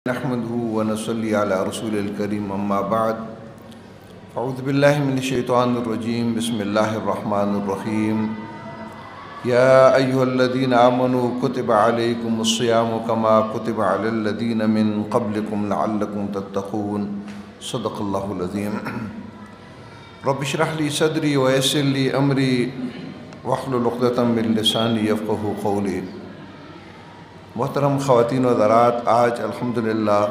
نحمده ونصلي على رسول الكريم اما بعد اعوذ بالله من الشيطان الرجيم بسم الله الرحمن الرحيم يا ايها الذين امنوا كتب عليكم الصيام كما كتب على الذين من قبلكم لعلكم تتقون صدق الله العظيم رب اشرح لي صدري ويسر لي امري واحلل عقدة من لساني يفقهوا قولي۔ محترم خواتین و حضرات، آج الحمدللہ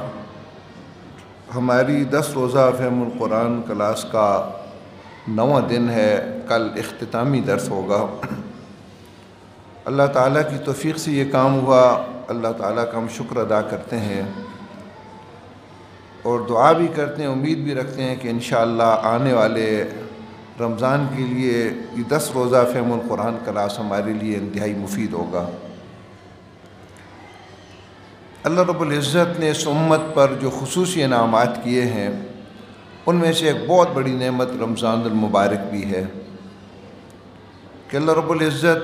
ہماری 10 روزہ فہم القرآن کلاس کا 9واں دن ہے۔ کل اختتامی درس ہوگا۔ اللہ تعالیٰ کی توفیق سے یہ کام ہوا۔ اللہ تعالیٰ کا ہم شکر ادا کرتے ہیں اور دعا بھی کرتے ہیں، امید بھی رکھتے ہیں کہ انشاءاللہ آنے والے رمضان کے لیے یہ 10 روزہ فہم القرآن کلاس ہمارے لیے انتہائی مفید ہوگا۔ اللہ رب العزت نے اس امت پر جو خصوصی انعامات کیے ہیں ان میں سے ایک بہت بڑی نعمت رمضان المبارک بھی ہے کہ اللہ رب العزت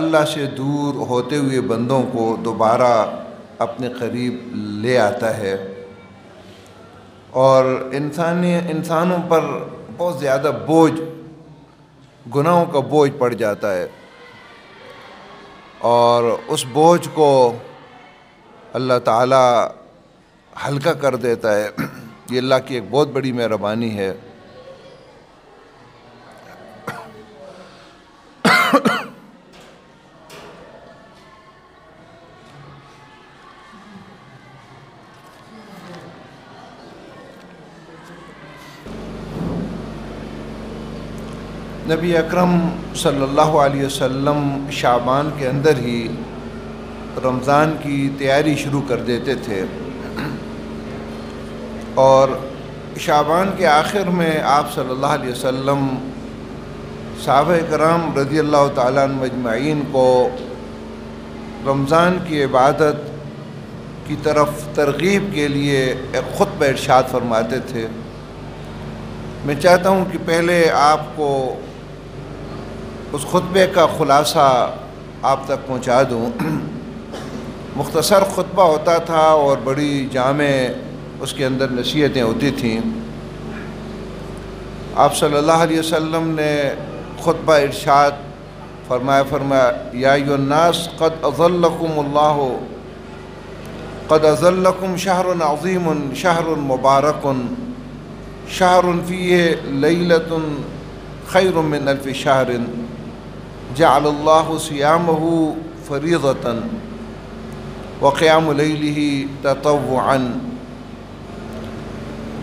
اللہ سے دور ہوتے ہوئے بندوں کو دوبارہ اپنے قریب لے آتا ہے اور انسانوں پر بہت زیادہ بوجھ، گناہوں کا بوجھ پڑ جاتا ہے اور اس بوجھ کو اللہ تعالیٰ ہلکا کر دیتا ہے۔ یہ اللہ کی ایک بہت بڑی مہربانی ہے۔ نبی اکرم صلی اللہ علیہ وسلم شعبان کے اندر ہی رمضان کی تیاری شروع کر دیتے تھے اور شعبان کے آخر میں آپ صلی اللہ علیہ وسلم صحابہ کرام رضی اللہ تعالیٰ عنہ مجمعین کو رمضان کی عبادت کی طرف ترغیب کے لیے ایک خطبہ ارشاد فرماتے تھے۔ میں چاہتا ہوں کہ پہلے آپ کو اس خطبے کا خلاصہ آپ تک پہنچا دوں۔ مختصر خطبہ ہوتا تھا اور بڑی جامع اس کے اندر نصیحتیں ہوتی تھیں۔ آپ صلی اللہ علیہ وسلم نے خطبہ ارشاد فرمایا یا ایھا الناس قد اظلکم شہر عظیم شہر مبارک شہر فیہ لیلۃ خیر من الف شہر جعل اللہ صیامہ فریضۃ وقیام لیلہ تطوعا۔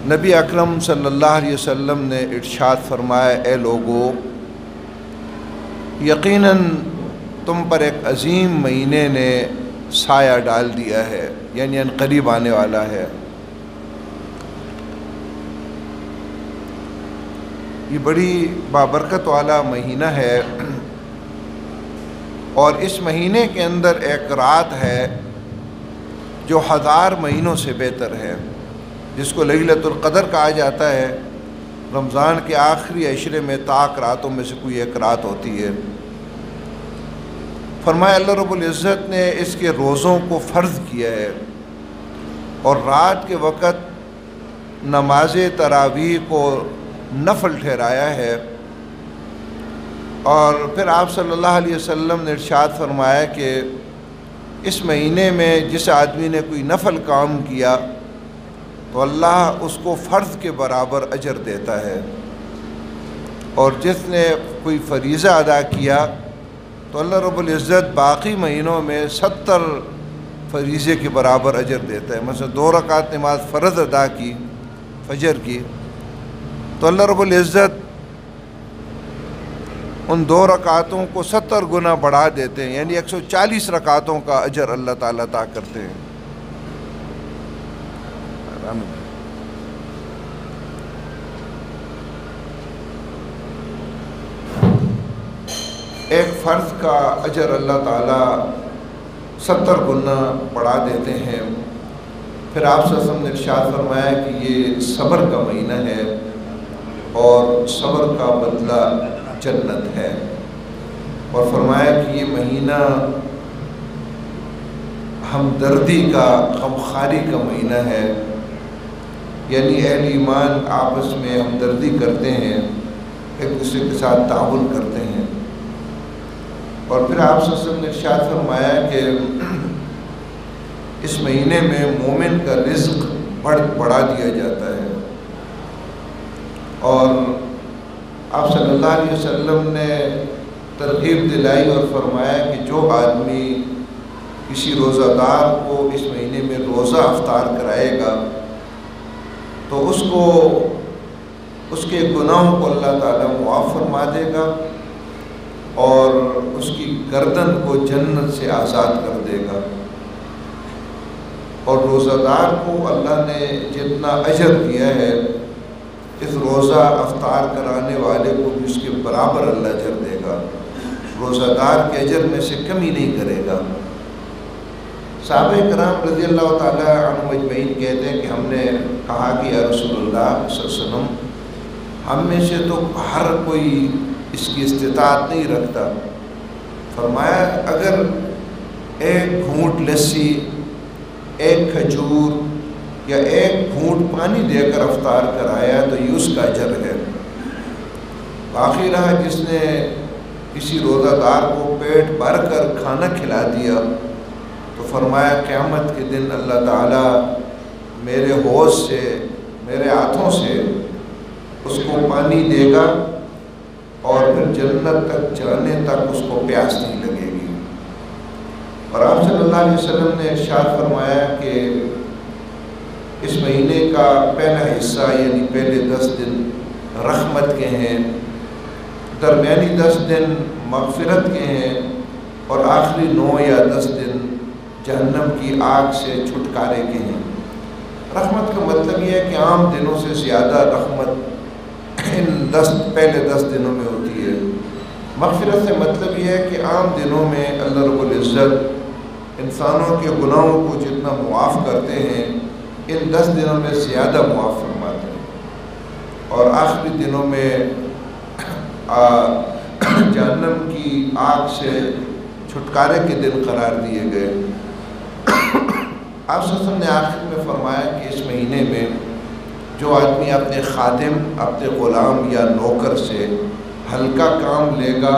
نبی اکرم صلی اللہ علیہ وسلم نے ارشاد فرمایا، اے لوگو، یقیناً تم پر ایک عظیم مہینے نے سایہ ڈال دیا ہے، یعنی ان قریب آنے والا ہے۔ یہ بڑی بابرکت والا مہینہ ہے اور اس مہینے کے اندر ایک رات ہے جو 1000 مہینوں سے بہتر ہے، جس کو لیلۃ القدر کہا جاتا ہے۔ رمضان کے آخری عشرے میں طاق راتوں میں سے کوئی ایک رات ہوتی ہے۔ فرمایا اللہ رب العزت نے اس کے روزوں کو فرض کیا ہے اور رات کے وقت نماز تراویح کو نفل ٹھہرایا ہے۔ اور پھر آپ صلی اللہ علیہ وسلم نے ارشاد فرمایا کہ اس مہینے میں جس آدمی نے کوئی نفل کام کیا تو اللہ اس کو فرض کے برابر اجر دیتا ہے، اور جس نے کوئی فریضہ ادا کیا تو اللہ رب العزت باقی مہینوں میں 70 فریضے کے برابر اجر دیتا ہے۔ مثلا 2 رکعت نماز فرض ادا کی فجر کی تو اللہ رب العزت ان 2 رکعتوں کو 70 گنا بڑھا دیتے ہیں، یعنی 140 رکعتوں کا اجر اللہ تعالیٰ عطا کرتے ہیں۔ ایک فرض کا اجر اللہ تعالیٰ 70 گنا بڑھا دیتے ہیں۔ پھر آپ صلی اللہ علیہ وسلم نے ارشاد فرمایا کہ یہ صبر کا مہینہ ہے اور صبر کا بدلہ جنت ہے، اور فرمایا کہ یہ مہینہ ہمدردی کا، غمخواری کا مہینہ ہے، یعنی اہل ایمان آپس میں ہمدردی کرتے ہیں، ایک دوسرے کے ساتھ تعاون کرتے ہیں۔ اور پھر آپ صلی اللہ علیہ وسلم نے ارشاد فرمایا کہ اس مہینے میں مومن کا رزق بڑھا دیا جاتا ہے۔ اور آپ صلی اللہ علیہ وسلم نے ترغیب دلائی اور فرمایا کہ جو آدمی کسی روزہ دار کو اس مہینے میں روزہ افطار کرائے گا تو اس کو اس کے گناہوں کو اللہ تعالیٰ معاف فرما دے گا اور اس کی گردن کو جنت سے آزاد کر دے گا، اور روزہ دار کو اللہ نے جتنا اجر دیا ہے اس روزہ افطار کرانے والے کو بھی اس کے برابر اللہ اجر دے گا، روزہ دار کے اجر میں سے کمی نہیں کرے گا۔ صحابہ کرام رضی اللہ تعالیٰ عنہ مجمعین کہتے ہیں کہ ہم نے کہا کہ یا رسول اللہ صلی اللہ علیہ وسلم، ہم میں سے تو ہر کوئی اس کی استطاعت نہیں رکھتا۔ فرمایا اگر ایک گھونٹ لسی، ایک کھجور یا ایک گھونٹ پانی دے کر افطار کرایا تو یہ اس کا اجر ہے۔ باقی رہا جس نے کسی روزہ دار کو پیٹ بھر کر کھانا کھلا دیا تو فرمایا قیامت کے دن اللہ تعالیٰ میرے حوض سے، میرے ہاتھوں سے اس کو پانی دے گا اور پھر جنت تک جانے تک اس کو پیاس نہیں لگے گی۔ اور آپ صلی اللہ علیہ وسلم نے ارشاد فرمایا کہ اس مہینے کا پہلا حصہ یعنی پہلے 10 دن رحمت کے ہیں، درمیانی 10 دن مغفرت کے ہیں، اور آخری 9 یا 10 دن جہنم کی آگ سے چھٹکارے کے ہیں۔ رحمت کا مطلب یہ ہے کہ عام دنوں سے زیادہ رحمت ان پہلے 10 دنوں میں ہوتی ہے۔ مغفرت سے مطلب یہ ہے کہ عام دنوں میں اللہ رب العزت انسانوں کے گناہوں کو جتنا معاف کرتے ہیں ان 10 دنوں میں زیادہ معاف فرماتے ہیں، اور آخری دنوں میں جہنم کی آگ سے چھٹکارے کے دن قرار دیے گئے۔ آپ صلی اللہ علیہ وسلم نے آخر میں فرمایا کہ اس مہینے میں جو آدمی اپنے خادم، اپنے غلام یا نوکر سے ہلکا کام لے گا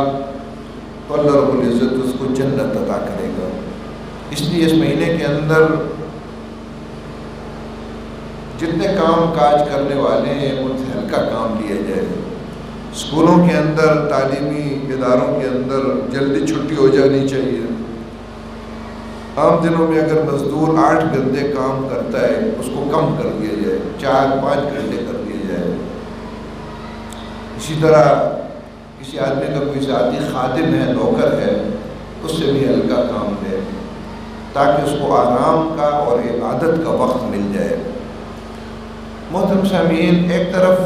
تو اللہ رب العزت اس کو جنت عطا کرے گا۔ اس لیے اس مہینے کے اندر جتنے کام کاج کرنے والے ہیں ان سے ہلکا کام لیا جائے۔ اسکولوں کے اندر، تعلیمی اداروں کے اندر جلدی چھٹی ہو جانی چاہیے۔ عام دنوں میں اگر مزدور 8 گھنٹے کام کرتا ہے اس کو کم کر دیا جائے، 4-5 گھنٹے کر دیا جائے۔ اسی طرح کسی آدمی کا کوئی ذاتی خادم ہے، نوکر ہے، اس سے بھی ہلکا کام دے تاکہ اس کو آرام کا اور عبادت کا وقت مل جائے۔ محترم سامعین، ایک طرف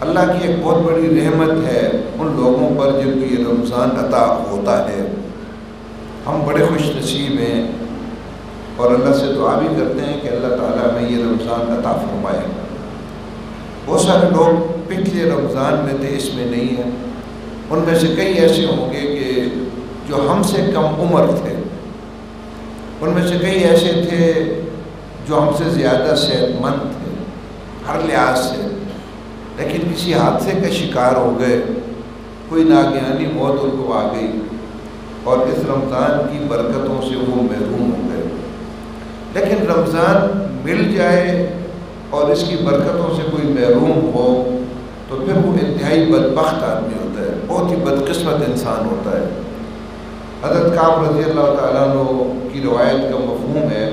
اللہ کی ایک بہت بڑی رحمت ہے ان لوگوں پر جن کو یہ رمضان عطا ہوتا ہے، ہم بڑے خوش نصیب ہیں اور اللہ سے دعا بھی کرتے ہیں کہ اللہ تعالیٰ ہمیں یہ رمضان عطا فرمائے۔ بہت سارے لوگ پچھلے رمضان میں تھے، اس میں نہیں ہیں۔ ان میں سے کئی ایسے ہوں گے کہ جو ہم سے کم عمر تھے، ان میں سے کئی ایسے تھے جو ہم سے زیادہ صحت مند تھے ہر لحاظ سے، لیکن کسی حادثے کا شکار ہو گئے، کوئی ناگہانی موت ان کو آ گئی اور اس رمضان کی برکتوں سے وہ محروم ہو گئے۔ لیکن رمضان مل جائے اور اس کی برکتوں سے کوئی محروم ہو تو پھر وہ انتہائی بدبخت آدمی ہوتا ہے، بہت ہی بدقسمت انسان ہوتا ہے۔ حضرت کعب رضی اللہ تعالیٰ عنہ کی روایت کا مفہوم ہے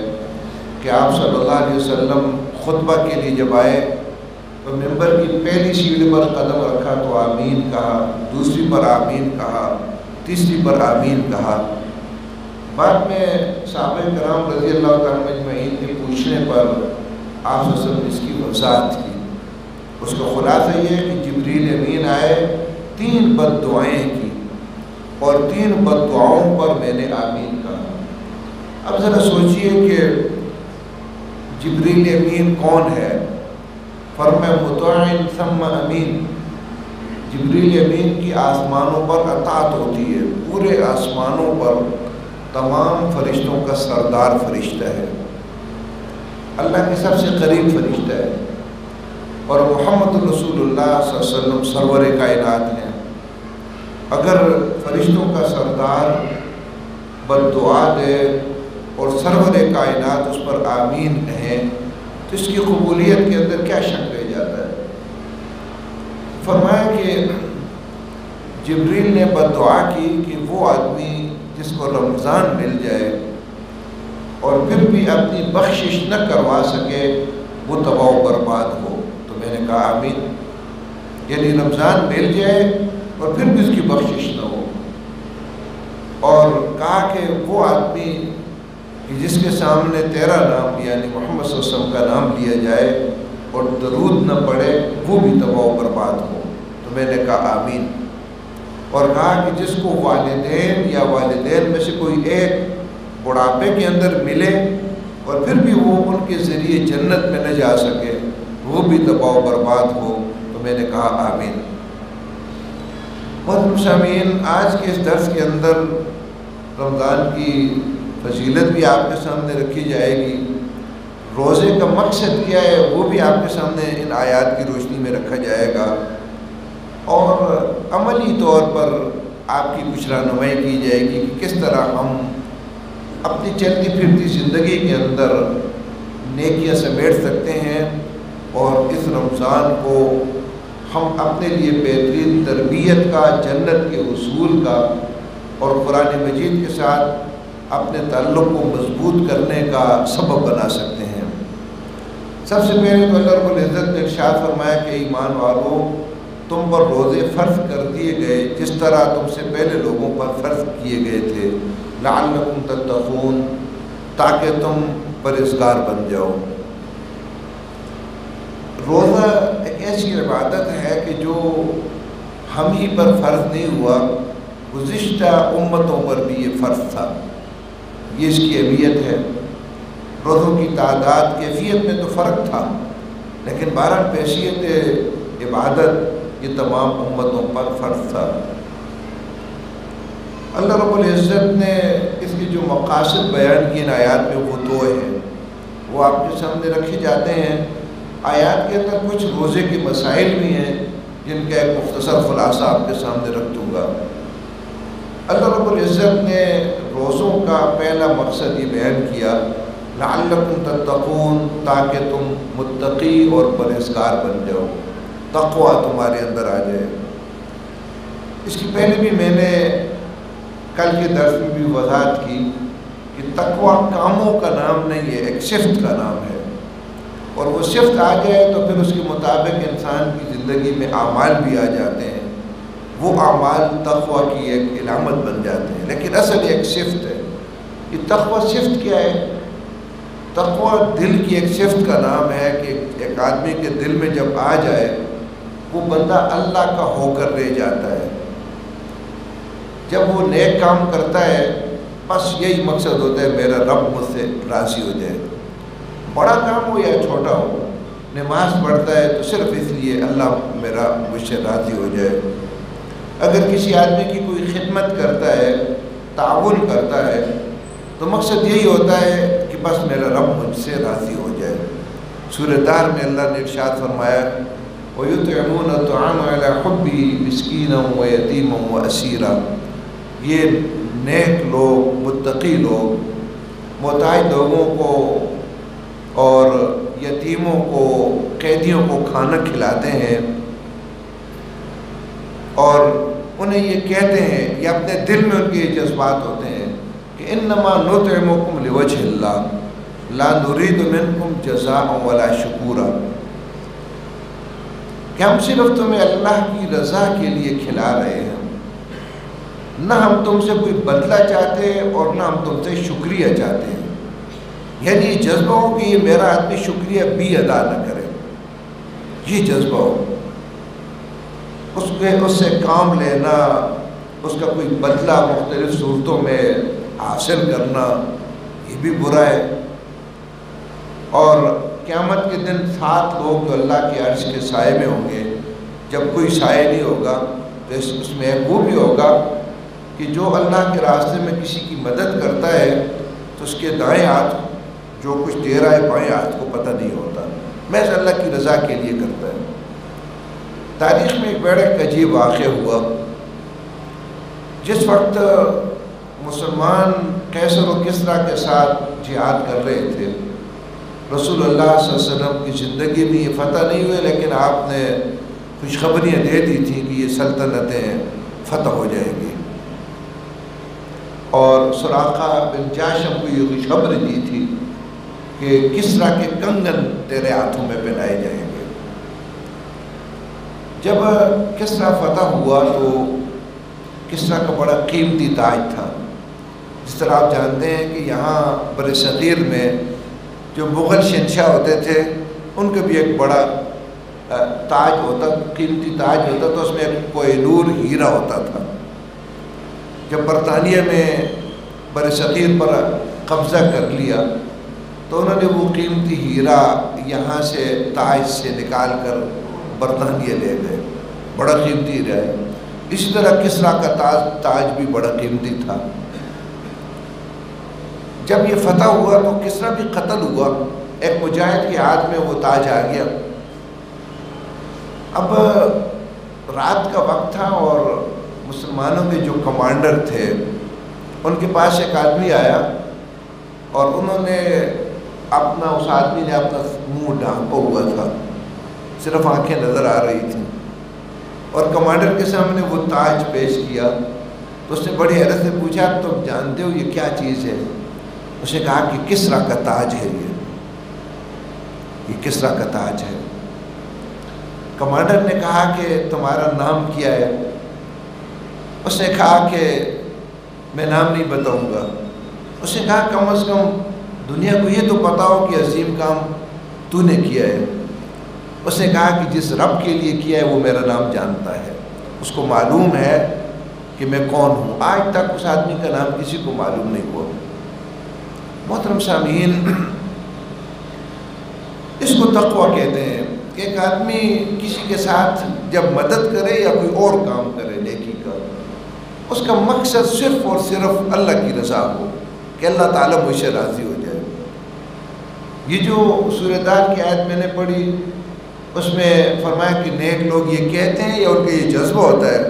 کہ آپ صلی اللہ علیہ وسلم خطبہ کے لیے جب آئے تو ممبر کی پہلی سیڑھی پر قدم رکھا تو آمین کہا، دوسری پر آمین کہا، تیسری پر آمین کہا۔ بعد میں صحابہ کرام رضی اللہ تعالیٰ مجمعین کے پوچھنے پر آپ صلی اللہ علیہ وسلم نے اس کی وضاحت کی۔ اس کا خلاصہ یہ ہے کہ جبریل امین آئے، 3 بد دعائیں کی اور 3 بد دعاؤں پر میں نے آمین کہا۔ اب ذرا سوچئے کہ جبریل امین کون ہے؟ فرمایا مطاع ثم امین۔ جبریل امین کی آسمانوں پر اطاعت ہوتی ہے، پورے آسمانوں پر تمام فرشتوں کا سردار فرشتہ ہے، اللہ کے سب سے قریب فرشتہ ہے، اور محمد رسول اللہ صلی اللہ علیہ وسلم سرور کائنات ہیں۔ اگر فرشتوں کا سردار بد دعا دے اور سرور کائنات اس پر آمین کہیں تو اس کی قبولیت کے اندر کیا شک رہ جاتا ہے؟ فرمایا کہ جبریل نے بد دعا کی کہ وہ آدمی جس کو رمضان مل جائے اور پھر بھی اپنی بخشش نہ کروا سکے وہ تباہ و برباد ہو۔ تو میں نے کہا آمین، یعنی رمضان مل جائے اور پھر بھی اس کی بخشش نہ ہو، اور کہا کہ وہ آدمی کہ جس کے سامنے تیرا نام یعنی محمد صلی اللہ علیہ وسلم کا نام لیا جائے اور درود نہ پڑے وہ بھی تباہ و برباد ہو۔ تو میں نے کہا آمین، اور کہا کہ جس کو والدین یا والدین میں سے کوئی ایک بڑھاپے کے اندر ملے اور پھر بھی وہ ان کے ذریعے جنت میں نہ جا سکے وہ بھی تباہ و برباد ہو۔ تو میں نے کہا آمین۔ محترم سامعین، آج کے اس درس کے اندر رمضان کی فضیلت بھی آپ کے سامنے رکھی جائے گی، روزے کا مقصد کیا ہے وہ بھی آپ کے سامنے ان آیات کی روشنی میں رکھا جائے گا، اور عملی طور پر آپ کی کچھ رہنمائی کی جائے گی کہ کس طرح ہم اپنی چلتی پھرتی زندگی کے اندر نیکیاں سمیٹ سکتے ہیں اور اس رمضان کو ہم اپنے لیے بہترین تربیت کا، جنت کے حصول کا اور قرآن مجید کے ساتھ اپنے تعلق کو مضبوط کرنے کا سبب بنا سکتے ہیں۔ سب سے پہلے تو اللہ رب العزت نے ارشاد فرمایا کہ ایمان والو، تم پر روزے فرض کر دیے گئے جس طرح تم سے پہلے لوگوں پر فرض کیے گئے تھے، لعلکم تتقون، تاکہ تم پرہیزگار بن جاؤ۔ روزہ ایک ایسی عبادت ہے کہ جو ہم ہی پر فرض نہیں ہوا، گزشتہ امتوں پر بھی یہ فرض تھا، یہ اس کی اہمیت ہے۔ روزوں کی تعداد کیفیت میں تو فرق تھا، لیکن بہرحال بحیثیت عبادت یہ تمام امتوں پر فرض تھا۔ اللہ رب العزت نے اس کی جو مقاصد بیان کی ان آیات میں وہ دو ہیں، وہ آپ کے سامنے رکھے جاتے ہیں۔ آیات کے اندر کچھ روزے کے مسائل بھی ہیں جن کا ایک مختصر خلاصہ آپ کے سامنے رکھ دوں گا۔ اللہ رب العزت نے روزوں کا پہلا مقصد یہ بیان کیا، لعلکم تتقون، تاکہ تم متقی اور پرہیزگار بن جاؤ، تقوی تمہارے اندر آ جائے۔ اس کی پہلے بھی میں نے کل کے درس میں بھی وضاحت کی کہ تقوی کاموں کا نام نہیں ہے، ایک صفت کا نام ہے، اور وہ صفت آ جائے تو پھر اس کے مطابق انسان کی زندگی میں اعمال بھی آ جاتے ہیں، وہ اعمال تقوی کی ایک علامت بن جاتے ہیں، لیکن اصل ایک صفت ہے۔ یہ تقوی صفت کیا ہے؟ تقوی دل کی ایک صفت کا نام ہے کہ ایک آدمی کے دل میں جب آ جائے وہ بندہ اللہ کا ہو کر رہ جاتا ہے۔ جب وہ نیک کام کرتا ہے بس یہی مقصد ہوتا ہے میرا رب مجھ سے راضی ہو جائے، بڑا کام ہو یا چھوٹا ہو، نماز پڑھتا ہے تو صرف اس لیے اللہ میرا مجھ سے راضی ہو جائے۔ اگر کسی آدمی کی کوئی خدمت کرتا ہے، تعاون کرتا ہے، تو مقصد یہی ہوتا ہے کہ بس میرا رب مجھ سے راضی ہو جائے۔ سورہ دار میں اللہ نے ارشاد فرمایا، وَيُطْعِمُونَ الطَّعَامَ عَلَىٰ حُبِّهِ مِسْكِينًا وَيَتِيمًا وَأَسِيرًا، یہ نیک لوگ، متقی لوگ محتاج لوگوں کو اور یتیموں کو، قیدیوں کو کھانا کھلاتے ہیں، اور انہیں یہ کہتے ہیں، یہ اپنے دل میں ان کے یہ جذبات ہوتے ہیں کہ انما نطعمکم لوجہ اللہ لا نرید منکم جزاء ولا شکورا، کہ ہم صرف تمہیں اللہ کی رضا کے لیے کھلا رہے ہیں، نہ ہم تم سے کوئی بدلہ چاہتے اور نہ ہم تم سے شکریہ چاہتے ہیں۔ یعنی یہ جذبہ ہو کہ یہ میرا آدمی شکریہ بھی ادا نہ کرے، یہ جذبہ ہو، اس سے کام لینا، اس کا کوئی بدلہ مختلف صورتوں میں حاصل کرنا، یہ بھی برا ہے۔ اور قیامت کے دن 7 لوگ جو اللہ کے عرش کے سائے میں ہوں گے، جب کوئی سائے نہیں ہوگا تو اس میں وہ بھی ہوگا کہ جو اللہ کے راستے میں کسی کی مدد کرتا ہے تو اس کے دائیں ہاتھ جو کچھ دے رہا ہے بائیں ہاتھ کو پتہ نہیں ہوتا، محض اللہ کی رضا کے لیے کرتا ہے۔ تاریخ میں ایک بڑا عجیب واقعہ ہوا، جس وقت مسلمان قیصر و کسریٰ کے ساتھ جہاد کر رہے تھے، رسول اللہ صلی اللہ علیہ وسلم کی زندگی میں یہ فتح نہیں ہوئے، لیکن آپ نے خوشخبریاں دے دی تھیں کہ یہ سلطنتیں فتح ہو جائیں گی، اور سراقہ بن جاشم کو یہ خوشخبری دی تھی کہ کسریٰ کے کنگن تیرے ہاتھوں میں پہنائے جائیں گے۔ جب کسریٰ فتح ہوا تو کسریٰ کا بڑا قیمتی تاج تھا، جس طرح آپ جانتے ہیں کہ یہاں برصغیر میں جو مغل شہنشاہ ہوتے تھے ان کا بھی ایک بڑا تاج ہوتا، قیمتی تاج ہوتا، تو اس میں ایک کوہ نور ہیرا ہوتا تھا۔ جب برطانیہ میں برصغیر پر قبضہ کر لیا تو انہوں نے وہ قیمتی ہیرا یہاں سے تاج سے نکال کر برطانیہ لے گئے، بڑا قیمتی ہیرا ہے۔ اسی طرح کسریٰ کا تاج بھی بڑا قیمتی تھا۔ جب یہ فتح ہوا تو کسریٰ بھی قتل ہوا، ایک مجاہد کے ہاتھ میں وہ تاج آ گیا۔ اب رات کا وقت تھا اور مسلمانوں کے جو کمانڈر تھے ان کے پاس ایک آدمی آیا اور انہوں نے اس آدمی نے اپنا منہ ڈھانپا ہوا تھا، صرف آنکھیں نظر آ رہی تھیں، اور کمانڈر کے سامنے وہ تاج پیش کیا تو اس نے بڑی حیرت سے پوچھا تم جانتے ہو یہ کیا چیز ہے؟ اس نے کہا کہ کسریٰ کا تاج ہے، یہ کسریٰ کا تاج ہے۔ کمانڈر نے کہا کہ تمہارا نام کیا ہے؟ اس نے کہا کہ میں نام نہیں بتاؤں گا۔ اس نے کہا کم از کم دنیا کو یہ تو پتا ہو کہ عظیم کام تو نے کیا ہے۔ اس نے کہا کہ جس رب کے لیے کیا ہے وہ میرا نام جانتا ہے، اس کو معلوم ہے کہ میں کون ہوں۔ آج تک اس آدمی کا نام کسی کو معلوم نہیں ہوا۔ محترم سامعین، اس کو تقویٰ کہتے ہیں کہ ایک آدمی کسی کے ساتھ جب مدد کرے یا کوئی اور کام کرے نیکی کا، اس کا مقصد صرف اور صرف اللہ کی رضا ہو، کہ اللہ تعالیٰ مجھ سے راضی ہو جائے۔ یہ جو سورہ دار کی آیت میں نے پڑھی اس میں فرمایا کہ نیک لوگ یہ کہتے ہیں یا ان کا یہ جذبہ ہوتا ہے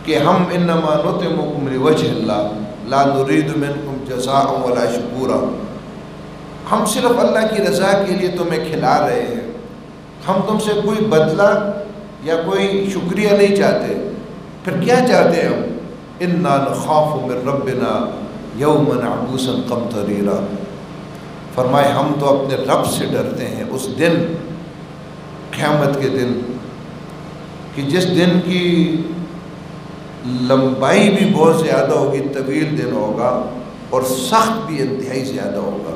کہ ہم انما نطعمکم لوجہ اللہ لا نرید منکم جزاء ولا شکورا، ہم صرف اللہ کی رضا کے لیے تمہیں کھلا رہے ہیں، ہم تم سے کوئی بدلہ یا کوئی شکریہ نہیں چاہتے۔ پھر کیا چاہتے ہیں ہم؟ انا نخاف من ربنا یوما عبوسا قمطریرا، فرمائے ہم تو اپنے رب سے ڈرتے ہیں اس دن، قیامت کے دن، کہ جس دن کی لمبائی بھی بہت زیادہ ہوگی، طویل دن ہوگا اور سخت بھی انتہائی زیادہ ہوگا۔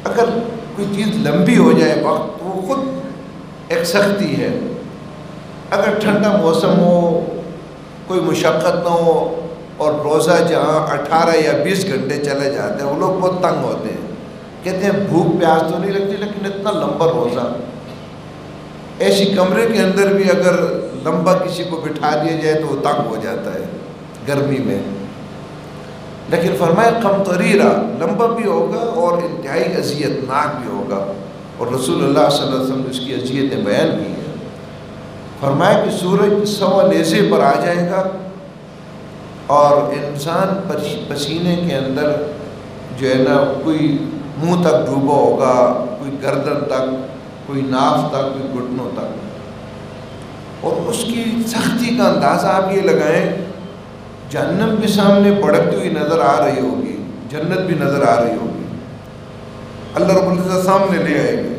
اگر کوئی چیز لمبی ہو جائے وقت تو وہ خود ایک سختی ہے۔ اگر ٹھنڈا موسم ہو، کوئی مشقت نہ ہو اور روزہ جہاں 18 یا 20 گھنٹے چلے جاتے ہیں وہ لوگ بہت تنگ ہوتے ہیں، کہتے ہیں بھوک پیاس تو نہیں لگتی لیکن اتنا لمبا روزہ، ایسی کمرے کے اندر بھی اگر لمبا کسی کو بٹھا دیا جائے تو وہ تنگ ہو جاتا ہے گرمی میں۔ لیکن فرمایا قمطریرا، لمبا بھی ہوگا اور انتہائی اذیت ناک بھی ہوگا، اور رسول اللہ صلی اللہ علیہ وسلم نے اس کی اذیتیں بیان کی ہیں۔ فرمایا کہ سورج سوا نیزے پر آ جائے گا اور انسان پسینے کے اندر جو ہے نا کوئی منہ تک ڈوبا ہوگا، کوئی گردن تک، کوئی ناف تک، کوئی گھٹنوں تک، اور اس کی سختی کا اندازہ آپ یہ لگائیں، جہنم بھی سامنے بڑھتی ہوئی نظر آ رہی ہوگی، جنت بھی نظر آ رہی ہوگی، اللہ رب العزت سامنے لے آئے گے،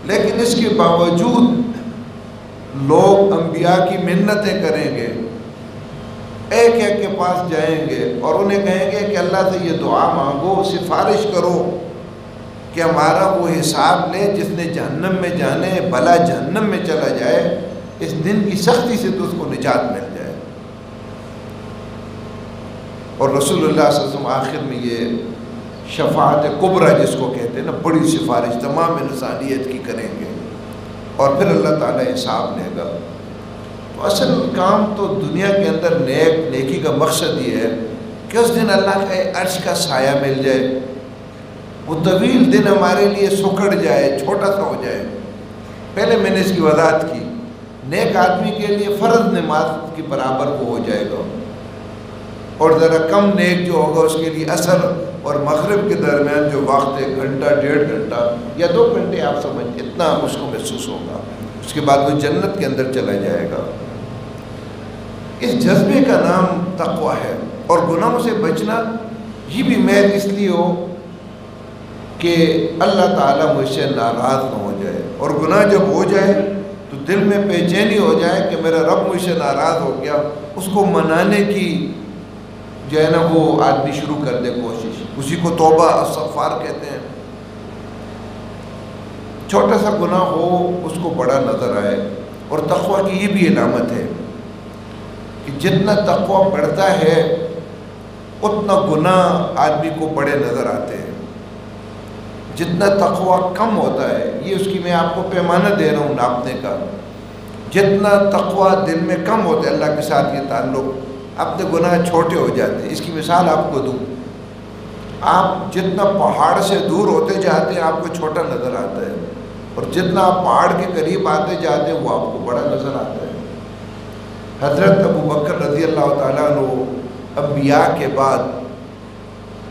لیکن اس کے باوجود لوگ انبیاء کی منتیں کریں گے، ایک ایک کے پاس جائیں گے اور انہیں کہیں گے کہ اللہ سے یہ دعا مانگو، سفارش کرو کہ ہمارا وہ حساب لے، جس نے جہنم میں جانے بھلا جہنم میں چلا جائے، اس دن کی سختی سے تو اس کو نجات مل جائے۔ اور رسول اللہ صلی اللہ علیہ وسلم آخر میں یہ شفاعت کبریٰ جس کو کہتے ہیں نا، بڑی سفارش تمام انسانیت کی کریں گے، اور پھر اللہ تعالیٰ حساب لے گا۔ تو اصل کام تو دنیا کے اندر نیکی کا مقصد یہ ہے کہ اس دن اللہ کے عرش کا سایہ مل جائے، وہ طویل دن ہمارے لیے سکڑ جائے، چھوٹا سا ہو جائے۔ پہلے میں نے اس کی وضاحت کی، نیک آدمی کے لیے فرض نماز کے برابر وہ ہو جائے گا، اور ذرا کم نیک جو ہوگا اس کے لیے عصر اور مغرب کے درمیان جو وقت ہے، گھنٹہ 1.5 گھنٹہ یا 2 گھنٹے آپ سمجھ، اتنا اس کو محسوس ہوگا، اس کے بعد وہ جنت کے اندر چلا جائے گا۔ اس جذبے کا نام تقویٰ ہے، اور گناہوں سے بچنا یہ بھی محض اس لیے ہو کہ اللہ تعالیٰ مجھ سے ناراض نہ ہو جائے، اور گناہ جب ہو جائے تو دل میں بے چینی ہو جائے کہ میرا رب مجھ سے ناراض ہو گیا، اس کو منانے کی جو ہے نا وہ آدمی شروع کر دے کوشش، اسی کو توبہ استغفار کہتے ہیں۔ چھوٹا سا گناہ ہو اس کو بڑا نظر آئے، اور تقویٰ کی یہ بھی علامت ہے کہ جتنا تقویٰ بڑھتا ہے اتنا گناہ آدمی کو بڑے نظر آتے ہیں، جتنا تقویٰ کم ہوتا ہے، یہ اس کی میں آپ کو پیمانہ دے رہا ہوں ناپنے کا، جتنا تقویٰ دل میں کم ہوتا ہے اللہ کے ساتھ یہ تعلق، اپنے گناہ چھوٹے ہو جاتے ہیں۔ اس کی مثال آپ کو دوں، آپ جتنا پہاڑ سے دور ہوتے جاتے ہیں آپ کو چھوٹا نظر آتا ہے، اور جتنا آپ پہاڑ کے قریب آتے جاتے ہیں وہ آپ کو بڑا نظر آتا ہے۔ حضرت ابو بکر رضی اللہ تعالیٰ عنہ انبیاء کے بعد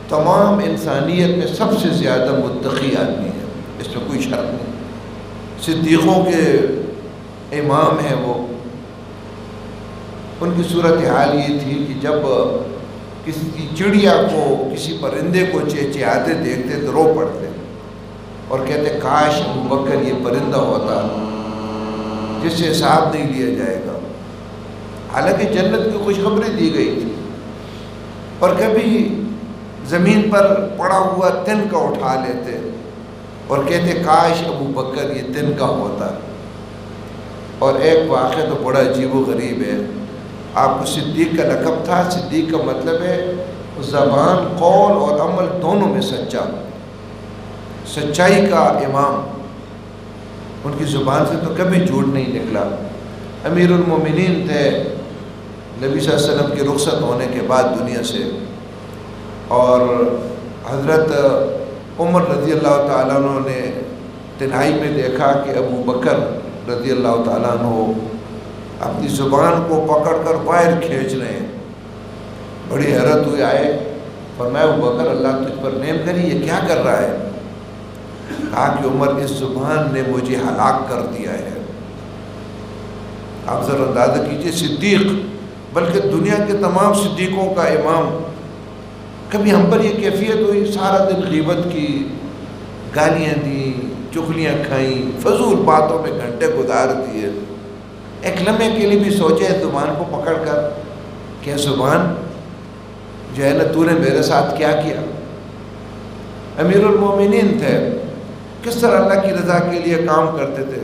تمام انسانیت میں سب سے زیادہ متقی آدمی ہے، اس میں کوئی شک نہیں، صدیقوں کے امام ہیں وہ۔ ان کی صورتحال یہ تھی کہ جب کسی چڑیا کو، کسی پرندے کو چہچہاتے دیکھتے تو رو پڑتے اور کہتے کاش ابو بکر یہ پرندہ ہوتا جس سے حساب نہیں لیا جائے گا، حالانکہ جنت کی خوشخبری دی گئی تھی۔ اور کبھی زمین پر پڑا ہوا تن کا اٹھا لیتے اور کہتے کاش ابو بکر یہ تن کا ہوتا۔ اور ایک واقعہ تو بڑا عجیب و غریب ہے، آپ کو صدیق کا لقب تھا، صدیق کا مطلب ہے زبان، قول اور عمل دونوں میں سچا، سچائی کا امام، ان کی زبان سے تو کبھی جھوٹ نہیں نکلا۔ امیر المومنین تھے نبی صلی اللہ علیہ وسلم کی رخصت ہونے کے بعد دنیا سے، اور حضرت عمر رضی اللہ تعالیٰ عنہ نے تنہائی میں دیکھا کہ ابو بکر رضی اللہ تعالیٰ عنہ اپنی زبان کو پکڑ کر باہر کھینچ رہے ہیں۔ بڑی حیرت ہوئی، آئے فرمایا ابو بکر اللہ تجھ پر نعم کری، یہ کیا کر رہا ہے؟ کہا کہ عمر اس زبان نے مجھے ہلاک کر دیا ہے۔ آپ ذرا اندازہ کیجئے، صدیق، بلکہ دنیا کے تمام صدیقوں کا امام، کبھی ہم پر یہ کیفیت ہوئی سارا دن غیبت کی، گالیاں دیں، چغلیاں کھائیں، فضول باتوں میں گھنٹے گزار دیے، ایک لمحے کے لیے بھی سوچے زبان کو پکڑ کر کہ زبان جو ہے نا تو نے میرے ساتھ کیا کیا؟ امیر المومنین تھے، کس طرح اللہ کی رضا کے لیے کام کرتے تھے۔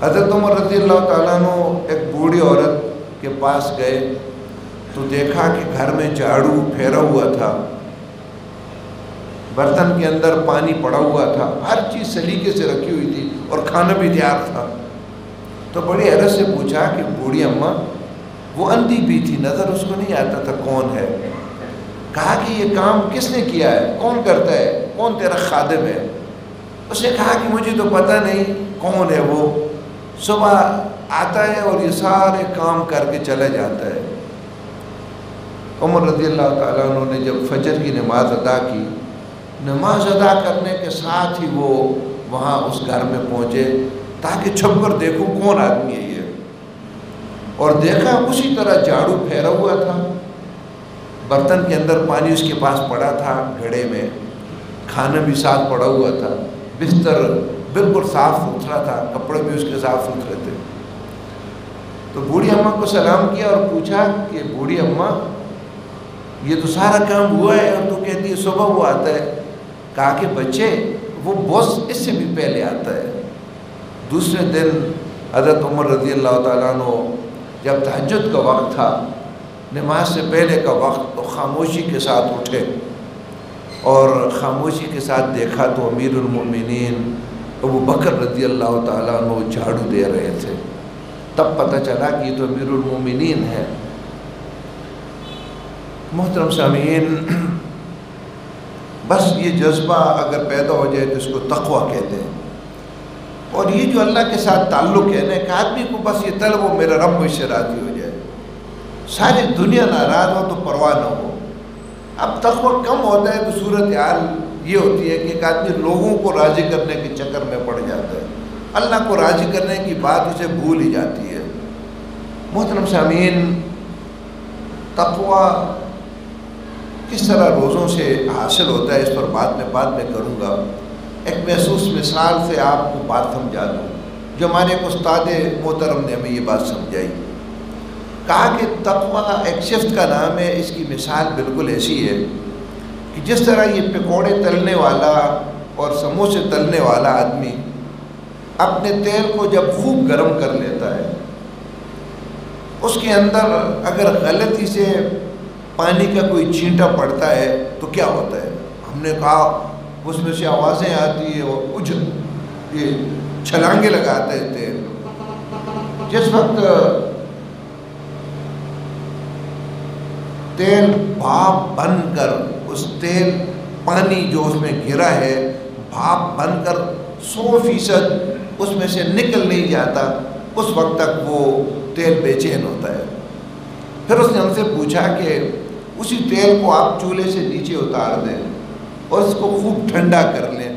حضرت عمر رضی اللہ تعالیٰ عنہ ایک بوڑھی عورت کے پاس گئے تو دیکھا کہ گھر میں جھاڑو پھیرا ہوا تھا، برتن کے اندر پانی پڑا ہوا تھا، ہر چیز سلیقے سے رکھی ہوئی تھی اور کھانا بھی تیار تھا۔ تو بڑی حیرت سے پوچھا کہ بوڑھی اماں، وہ اندھی بھی تھی، نظر اس کو نہیں آتا تھا کون ہے۔ کہا کہ یہ کام کس نے کیا ہے، کون کرتا ہے، کون تیرا خادم ہے؟ اس نے کہا کہ مجھے تو پتہ نہیں کون ہے، وہ صبح آتا ہے اور یہ سارے کام کر کے چلا جاتا ہے۔ عمر رضی اللہ تعالیٰ عنہ نے جب فجر کی نماز ادا کی، نماز ادا کرنے کے ساتھ ہی وہ وہاں اس گھر میں پہنچے تاکہ چھپ کر دیکھوں کون آدمی ہے یہ، اور دیکھا اسی طرح جھاڑو پھیرا ہوا تھا، برتن کے اندر پانی اس کے پاس پڑا تھا گھڑے میں، کھانا بھی ساتھ پڑا ہوا تھا، بستر بالکل صاف ستھرا تھا، کپڑے بھی اس کے صاف ستھرے تھے۔ تو بوڑھی اماں کو سلام کیا اور پوچھا کہ بوڑھی اماں یہ تو سارا کام ہوا ہے اور تو کہتی ہے صبح وہ آتا ہے۔ کہا کہ بچے وہ باس اس سے بھی پہلے آتا ہے۔ دوسرے دن حضرت عمر رضی اللہ تعالیٰ عنہ جب تہجد کا وقت تھا، نماز سے پہلے کا وقت، تو خاموشی کے ساتھ اٹھے اور خاموشی کے ساتھ دیکھا تو امیر المومنین ابو بکر رضی اللہ تعالیٰ عنہ جھاڑو دے رہے تھے۔ تب پتہ چلا کہ یہ تو امیر المومنین ہے۔ محترم سامعین، بس یہ جذبہ اگر پیدا ہو جائے تو اس کو تقویٰ کہتے ہیں۔ اور یہ جو اللہ کے ساتھ تعلق ہے نا، ایک آدمی کو بس یہ طلب ہو میرا رب مجھ سے راضی ہو جائے، ساری دنیا ناراض ہو تو پرواہ نہ ہو۔ اب تقویٰ کم ہوتا ہے تو صورتحال یہ ہوتی ہے کہ ایک آدمی لوگوں کو راضی کرنے کے چکر میں پڑ جاتا ہے، اللہ کو راضی کرنے کی بات اسے بھول ہی جاتی ہے۔ محترم سامعین، تقویٰ کس طرح روزوں سے حاصل ہوتا ہے اس پر بعد میں کروں گا۔ ایک محسوس مثال سے آپ کو بات سمجھا دوں، جو ہمارے ایک استاد محترم نے ہمیں یہ بات سمجھائی۔ کہا کہ تقویٰ ایک شفت کا نام ہے، اس کی مثال بالکل ایسی ہے کہ جس طرح یہ پکوڑے تلنے والا اور سموسے تلنے والا آدمی اپنے تیل کو جب خوب گرم کر لیتا ہے، اس کے اندر اگر غلطی سے پانی کا کوئی چھینٹا پڑتا ہے تو کیا ہوتا ہے؟ ہم نے کہا اس میں سے آوازیں آتی ہیں اور یہ چھلانگیں لگاتا ہے تیل۔ جس وقت تیل بھاپ بن کر اس تیل پانی جو اس میں گرا ہے بھاپ بن کر 100% اس میں سے نکل نہیں جاتا، اس وقت تک وہ تیل بے چین ہوتا ہے۔ پھر اس نے ہم سے پوچھا کہ اسی تیل کو آپ چولہے سے نیچے اتار دیں اور اس کو خوب ٹھنڈا کر لیں،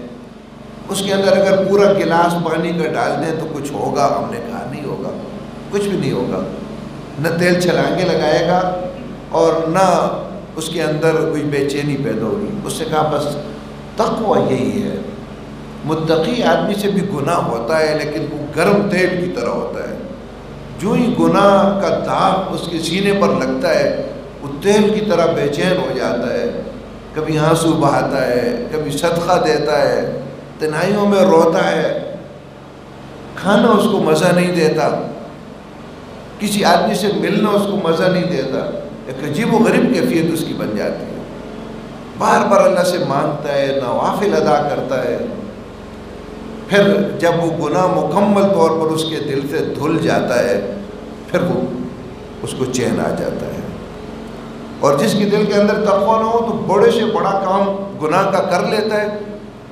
اس کے اندر اگر پورا گلاس پانی کا ڈال دیں تو کچھ ہوگا؟ ہم نے کہا نہیں ہوگا، کچھ بھی نہیں ہوگا، نہ تیل چھلانگے لگائے گا اور نہ اس کے اندر کوئی بے چینی پیدا ہوگی۔ اس سے کہا بس تقویٰ یہی ہے، متقی آدمی سے بھی گناہ ہوتا ہے لیکن وہ گرم تیل کی طرح ہوتا ہے، جو ہی گناہ کا داغ اس کے سینے پر لگتا ہے وہ تیل کی طرح بے چین ہو جاتا ہے، کبھی آنسو بہاتا ہے، کبھی صدقہ دیتا ہے، تنہائیوں میں روتا ہے، کھانا اس کو مزہ نہیں دیتا، کسی آدمی سے ملنا اس کو مزہ نہیں دیتا، ایک عجیب و غریب کیفیت اس کی بن جاتی ہے، بار بار اللہ سے مانگتا ہے، نوافل ادا کرتا ہے، پھر جب وہ گناہ مکمل طور پر اس کے دل سے دھل جاتا ہے پھر وہ اس کو چین آ جاتا ہے۔ اور جس کے دل کے اندر تقویٰ نہ ہو تو بڑے سے بڑا کام گناہ کا کر لیتا ہے،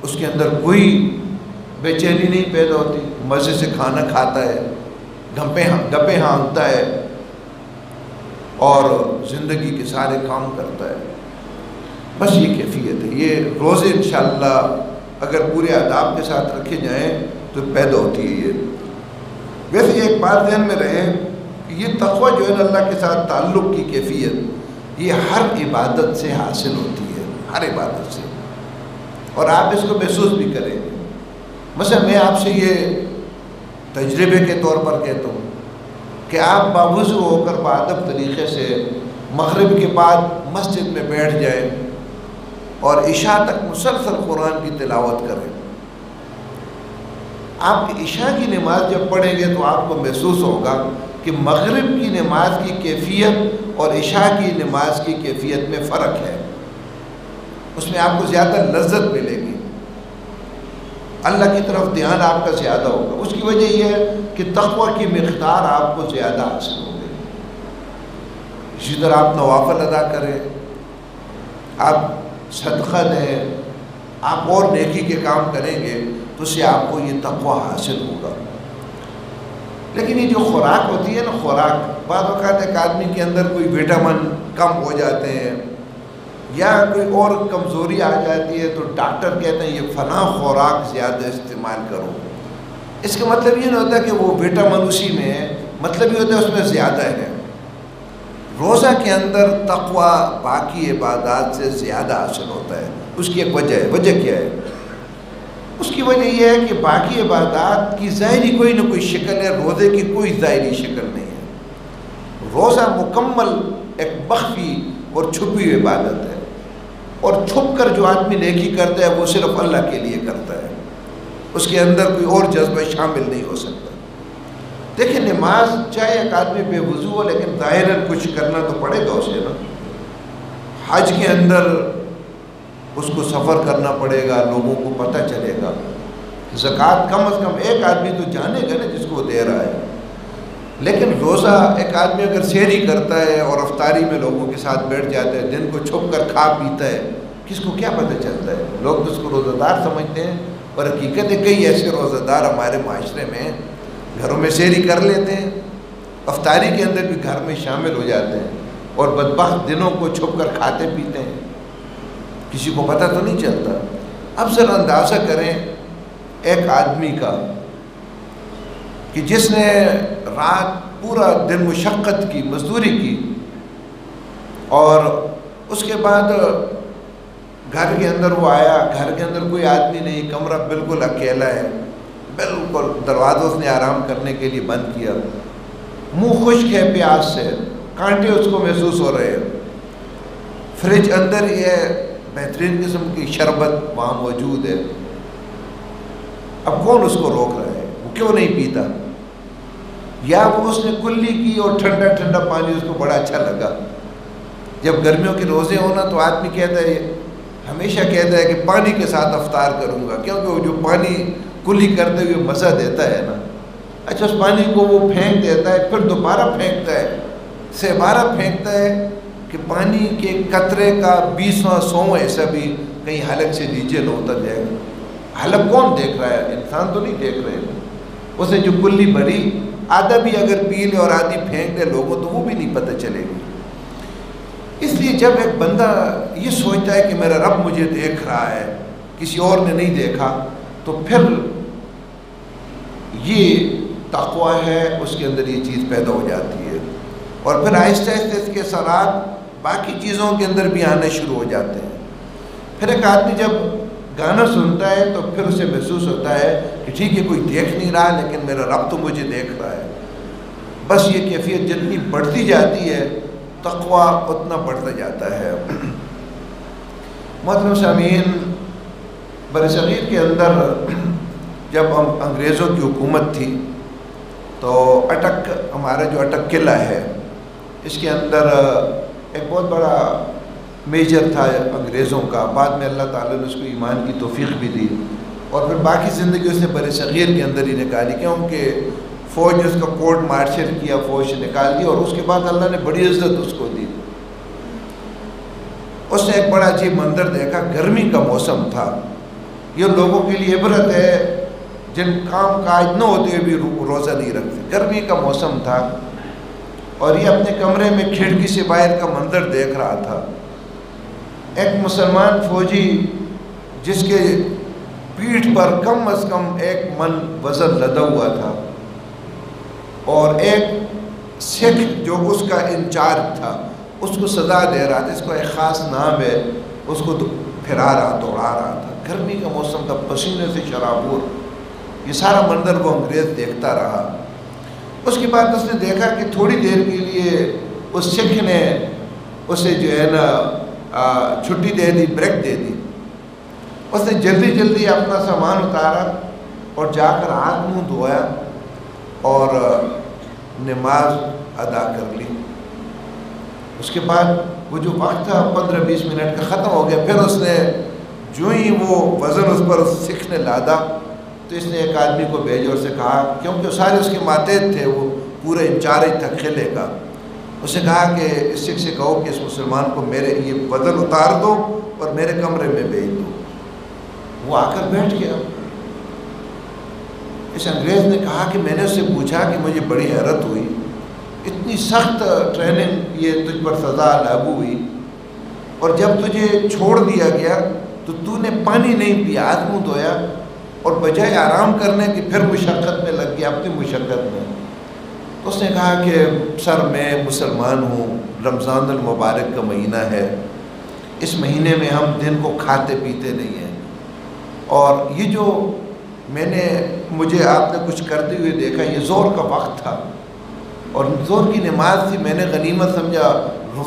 اس کے اندر کوئی بے چینی نہیں پیدا ہوتی، مزے سے کھانا کھاتا ہے، گپے ہانکتا ہے اور زندگی کے سارے کام کرتا ہے۔ بس یہ کیفیت ہے، یہ روزے انشاءاللہ اگر پورے آداب کے ساتھ رکھے جائیں تو پیدا ہوتی ہے یہ۔ ویسے ایک بات ذہن میں رہے کہ یہ تقویٰ جو ہے نا اللہ کے ساتھ تعلق کی کیفیت، یہ ہر عبادت سے حاصل ہوتی ہے، ہر عبادت سے، اور آپ اس کو محسوس بھی کریں گے۔ مثلا میں آپ سے یہ تجربے کے طور پر کہتا ہوں کہ آپ باوضو ہو کر بادب طریقے سے مغرب کے بعد مسجد میں بیٹھ جائیں اور عشاء تک مسلسل قرآن کی تلاوت کریں۔ آپ عشاء کی نماز جب پڑھیں گے تو آپ کو محسوس ہوگا کہ مغرب کی نماز کی کیفیت اور عشاء کی نماز کی کیفیت میں فرق ہے، اس میں آپ کو زیادہ لذت ملے گی، اللہ کی طرف دھیان آپ کا زیادہ ہوگا۔ اس کی وجہ یہ ہے کہ تقویٰ کی مقدار آپ کو زیادہ حاصل ہوگی۔ اسی طرح آپ نوافل ادا کریں، آپ صدقہ دیں، آپ اور نیکی کے کام کریں گے تو اس سے آپ کو یہ تقویٰ حاصل ہوگا۔ لیکن یہ جو خوراک ہوتی ہے نا، خوراک بعض اوقات ایک آدمی کے اندر کوئی وٹامن کم ہو جاتے ہیں یا کوئی اور کمزوری آ جاتی ہے تو ڈاکٹر کہتے ہیں یہ فلاں خوراک زیادہ استعمال کرو۔ اس کا مطلب یہ نہیں ہوتا کہ وہ وٹامن اسی میں ہے، مطلب یہ ہوتا ہے اس میں زیادہ ہے۔ روزہ کے اندر تقویٰ باقی عبادات سے زیادہ حاصل ہوتا ہے، اس کی ایک وجہ ہے۔ وجہ کیا ہے؟ اس کی وجہ یہ ہے کہ باقی عبادات کی ظاہری کوئی نہ کوئی شکل ہے، روزے کی کوئی ظاہری شکل نہیں ہے۔ روزہ مکمل ایک مخفی اور چھپی ہوئی عبادت ہے، اور چھپ کر جو آدمی نیکی کرتا ہے وہ صرف اللہ کے لیے کرتا ہے، اس کے اندر کوئی اور جذبہ شامل نہیں ہو سکتا۔ دیکھیں نماز چاہے ایک آدمی بے وضو ہو لیکن ظاہراً کچھ کرنا تو پڑے گا اسے نا۔ حج کے اندر اس کو سفر کرنا پڑے گا، لوگوں کو پتہ چلے گا۔ زکوٰۃ کم از کم ایک آدمی تو جانے گا نا جس کو دے رہا ہے۔ لیکن روزہ ایک آدمی اگر سحری کرتا ہے اور افطاری میں لوگوں کے ساتھ بیٹھ جاتا ہے، دن کو چھپ کر کھا پیتا ہے، کس کو کیا پتہ چلتا ہے؟ لوگ تو اس کو روزہ دار سمجھتے ہیں، اور حقیقت ہے کئی ایسے روزہ دار ہمارے معاشرے میں گھروں میں سحری کر لیتے ہیں، افطاری کے اندر بھی گھر میں شامل ہو جاتے ہیں، اور بدبخت دنوں کو چھپ کر کھاتے پیتے ہیں، کسی کو پتہ تو نہیں چلتا۔ اب ذرا اندازہ کریں ایک آدمی کا کہ جس نے رات پورا دن مشقت کی، مزدوری کی، اور اس کے بعد گھر کے اندر وہ آیا، گھر کے اندر کوئی آدمی نہیں، کمرہ بالکل اکیلا ہے، بالکل دروازہ اس نے آرام کرنے کے لیے بند کیا، منہ خشک ہے پیاس سے، کانٹے اس کو محسوس ہو رہے ہیں، فریج اندر ہی ہے، بہترین قسم کی شربت وہاں موجود ہے، اب کون اس کو روک رہا ہے؟ وہ کیوں نہیں پیتا؟ یا وہ اس نے کلی کی اور ٹھنڈا ٹھنڈا پانی اس کو بڑا اچھا لگا۔ جب گرمیوں کے روزے ہونا تو آدمی کہتا ہے، ہمیشہ کہتا ہے کہ پانی کے ساتھ افطار کروں گا، کیونکہ وہ جو پانی کلی کرتے ہوئے مزہ دیتا ہے نا، اچھا اس پانی کو وہ پھینک دیتا ہے، پھر دوبارہ پھینکتا ہے، سہبارہ پھینکتا ہے کہ پانی کے قطرے کا 20واں 100واں حصہ بھی کہیں حلق سے نیچے نہ اتر جائے گا۔ حلق کون دیکھ رہا ہے؟ انسان تو نہیں دیکھ رہے، اسے جو کلی بھری آدھا بھی اگر پی لے اور آدھی پھینک دے لوگوں تو وہ بھی نہیں پتہ چلے گی۔ اس لیے جب ایک بندہ یہ سوچتا ہے کہ میرا رب مجھے دیکھ رہا ہے، کسی اور نے نہیں دیکھا، تو پھر یہ تقویٰ ہے، اس کے اندر یہ چیز پیدا ہو جاتی ہے، اور پھر آہستہ آہستہ اس کے اثرات باقی چیزوں کے اندر بھی آنے شروع ہو جاتے ہیں۔ پھر ایک آدمی جب گانا سنتا ہے تو پھر اسے محسوس ہوتا ہے کہ ٹھیک ہے کوئی دیکھ نہیں رہا لیکن میرا رب تو مجھے دیکھ رہا ہے۔ بس یہ کیفیت جتنی بڑھتی جاتی ہے تقویٰ اتنا بڑھتا جاتا ہے۔ محترم سامعین، برصغیر کے اندر جب انگریزوں کی حکومت تھی تو اٹک، ہمارا جو اٹک قلعہ ہے، اس کے اندر ایک بہت بڑا میجر تھا انگریزوں کا، بعد میں اللہ تعالیٰ نے اس کو ایمان کی توفیق بھی دی، اور پھر باقی زندگی اس نے برصغیر کے اندر ہی نکالی، کیونکہ فوج نے اس کا کورٹ مارشل کیا، فوج سے نکال دی، اور اس کے بعد اللہ نے بڑی عزت اس کو دی۔ اس نے ایک بڑا عجیب منظر دیکھا، گرمی کا موسم تھا، یہ لوگوں کے لیے عبرت ہے جن کام کاج نہ ہوتے ہوئے بھی روزہ نہیں رکھتے، گرمی کا موسم تھا، اور یہ اپنے کمرے میں کھڑکی سے باہر کا منظر دیکھ رہا تھا۔ ایک مسلمان فوجی جس کے پیٹھ پر کم از کم 1 من وزن لدا ہوا تھا، اور ایک سکھ جو اس کا انچارج تھا اس کو سزا دے رہا تھا، اس کو ایک خاص نام ہے، اس کو پھرا رہا، دوڑا رہا تھا، گرمی کا موسم تھا، پسینے سے شرابور، یہ سارا منظر وہ انگریز دیکھتا رہا۔ اس کے بعد اس نے دیکھا کہ تھوڑی دیر کے لیے اس سکھ نے اسے جو ہے نا چھٹی دے دی، بریک دے دی۔ اس نے جلدی جلدی اپنا سامان اتارا اور جا کر ہاتھ منہ دھویا اور نماز ادا کر لی۔ اس کے بعد وہ جو وقت تھا 15-20 منٹ کا ختم ہو گیا۔ پھر اس نے جو ہی وہ وزن اس پر سکھ نے لادا تو اس نے ایک آدمی کو بھیجا، اس سے کہا، کیونکہ سارے اس کے ماتحت تھے، وہ پورا انچارج تھا قلعے کا، اس نے کہا کہ اس سکھ سے کہو کہ اس مسلمان کو میرے یہ وزن اتار دو اور میرے کمرے میں بھیج دو۔ وہ آ کر بیٹھ گیا۔ اس انگریز نے کہا کہ میں نے اس سے پوچھا کہ مجھے بڑی حیرت ہوئی، اتنی سخت ٹریننگ یہ تجھ پر سزا لاگو ہوئی، اور جب تجھے چھوڑ دیا گیا تو نے پانی نہیں پیا، ہاتھ منہ دھویا، اور بجائے آرام کرنے کی پھر مشقت میں لگ گیا، اپنی مشقت میں۔ تو اس نے کہا کہ سر میں مسلمان ہوں، رمضان المبارک کا مہینہ ہے، اس مہینے میں ہم دن کو کھاتے پیتے نہیں ہیں، اور یہ جو مجھے آپ نے کچھ کرتے ہوئے دیکھا، یہ زور کا وقت تھا اور زور کی نماز تھی، میں نے غنیمت سمجھا،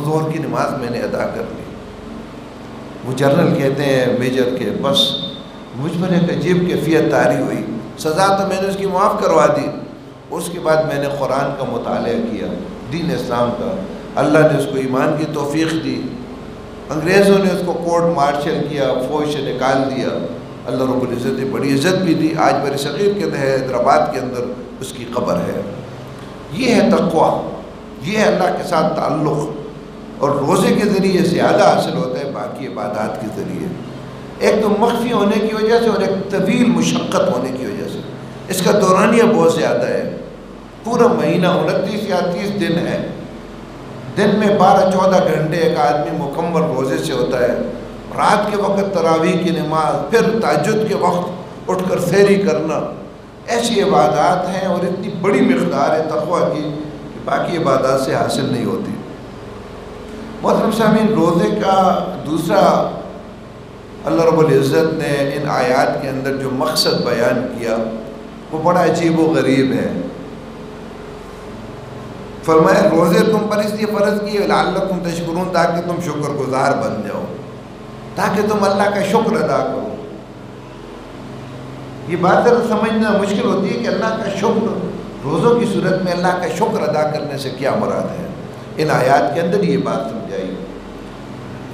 زور کی نماز میں نے ادا کر لی۔ وہ جنرل کہتے ہیں میجر کے، بس مجھ پر ایک عجیب کیفیت طاری ہوئی، سزا تو میں نے اس کی معاف کروا دی، اس کے بعد میں نے قرآن کا مطالعہ کیا، دین اسلام کا، اللہ نے اس کو ایمان کی توفیق دی، انگریزوں نے اس کو کورٹ مارشل کیا، فوج سے نکال دیا، اللہ رب العزت نے بڑی عزت بھی دی، آج برصغیر کے اندر حیدرآباد کے اندر اس کی قبر ہے۔ یہ ہے تقویٰ، یہ ہے اللہ کے ساتھ تعلق، اور روزے کے ذریعے زیادہ حاصل ہوتا ہے باقی عبادات کے ذریعے، ایک تو مخفی ہونے کی وجہ سے اور ایک طویل مشقت ہونے کی وجہ سے۔ اس کا دورانیہ بہت زیادہ ہے، پورا مہینہ 29 یا 30 دن ہے، دن میں 12-14 گھنٹے ایک آدمی مکمل روزے سے ہوتا ہے، رات کے وقت تراویح کی نماز، پھر تہجد کے وقت اٹھ کر سحری کرنا، ایسی عبادات ہیں اور اتنی بڑی مقدار ہے تقویٰ کی کہ باقی عبادات سے حاصل نہیں ہوتی۔ محترم سامعین، روزے کا دوسرا اللہ رب العزت نے ان آیات کے اندر جو مقصد بیان کیا وہ بڑا عجیب و غریب ہے۔ فرمایا روزے تم پر اس لیے فرض کیے لعلکم تشکرون، تاکہ تم شکر گزار بن جاؤ، تاکہ تم اللہ کا شکر ادا کرو۔ یہ بات ذرا سمجھنا مشکل ہوتی ہے کہ اللہ کا شکر، روزوں کی صورت میں اللہ کا شکر ادا کرنے سے کیا مراد ہے۔ ان آیات کے اندر یہ بات سمجھائی،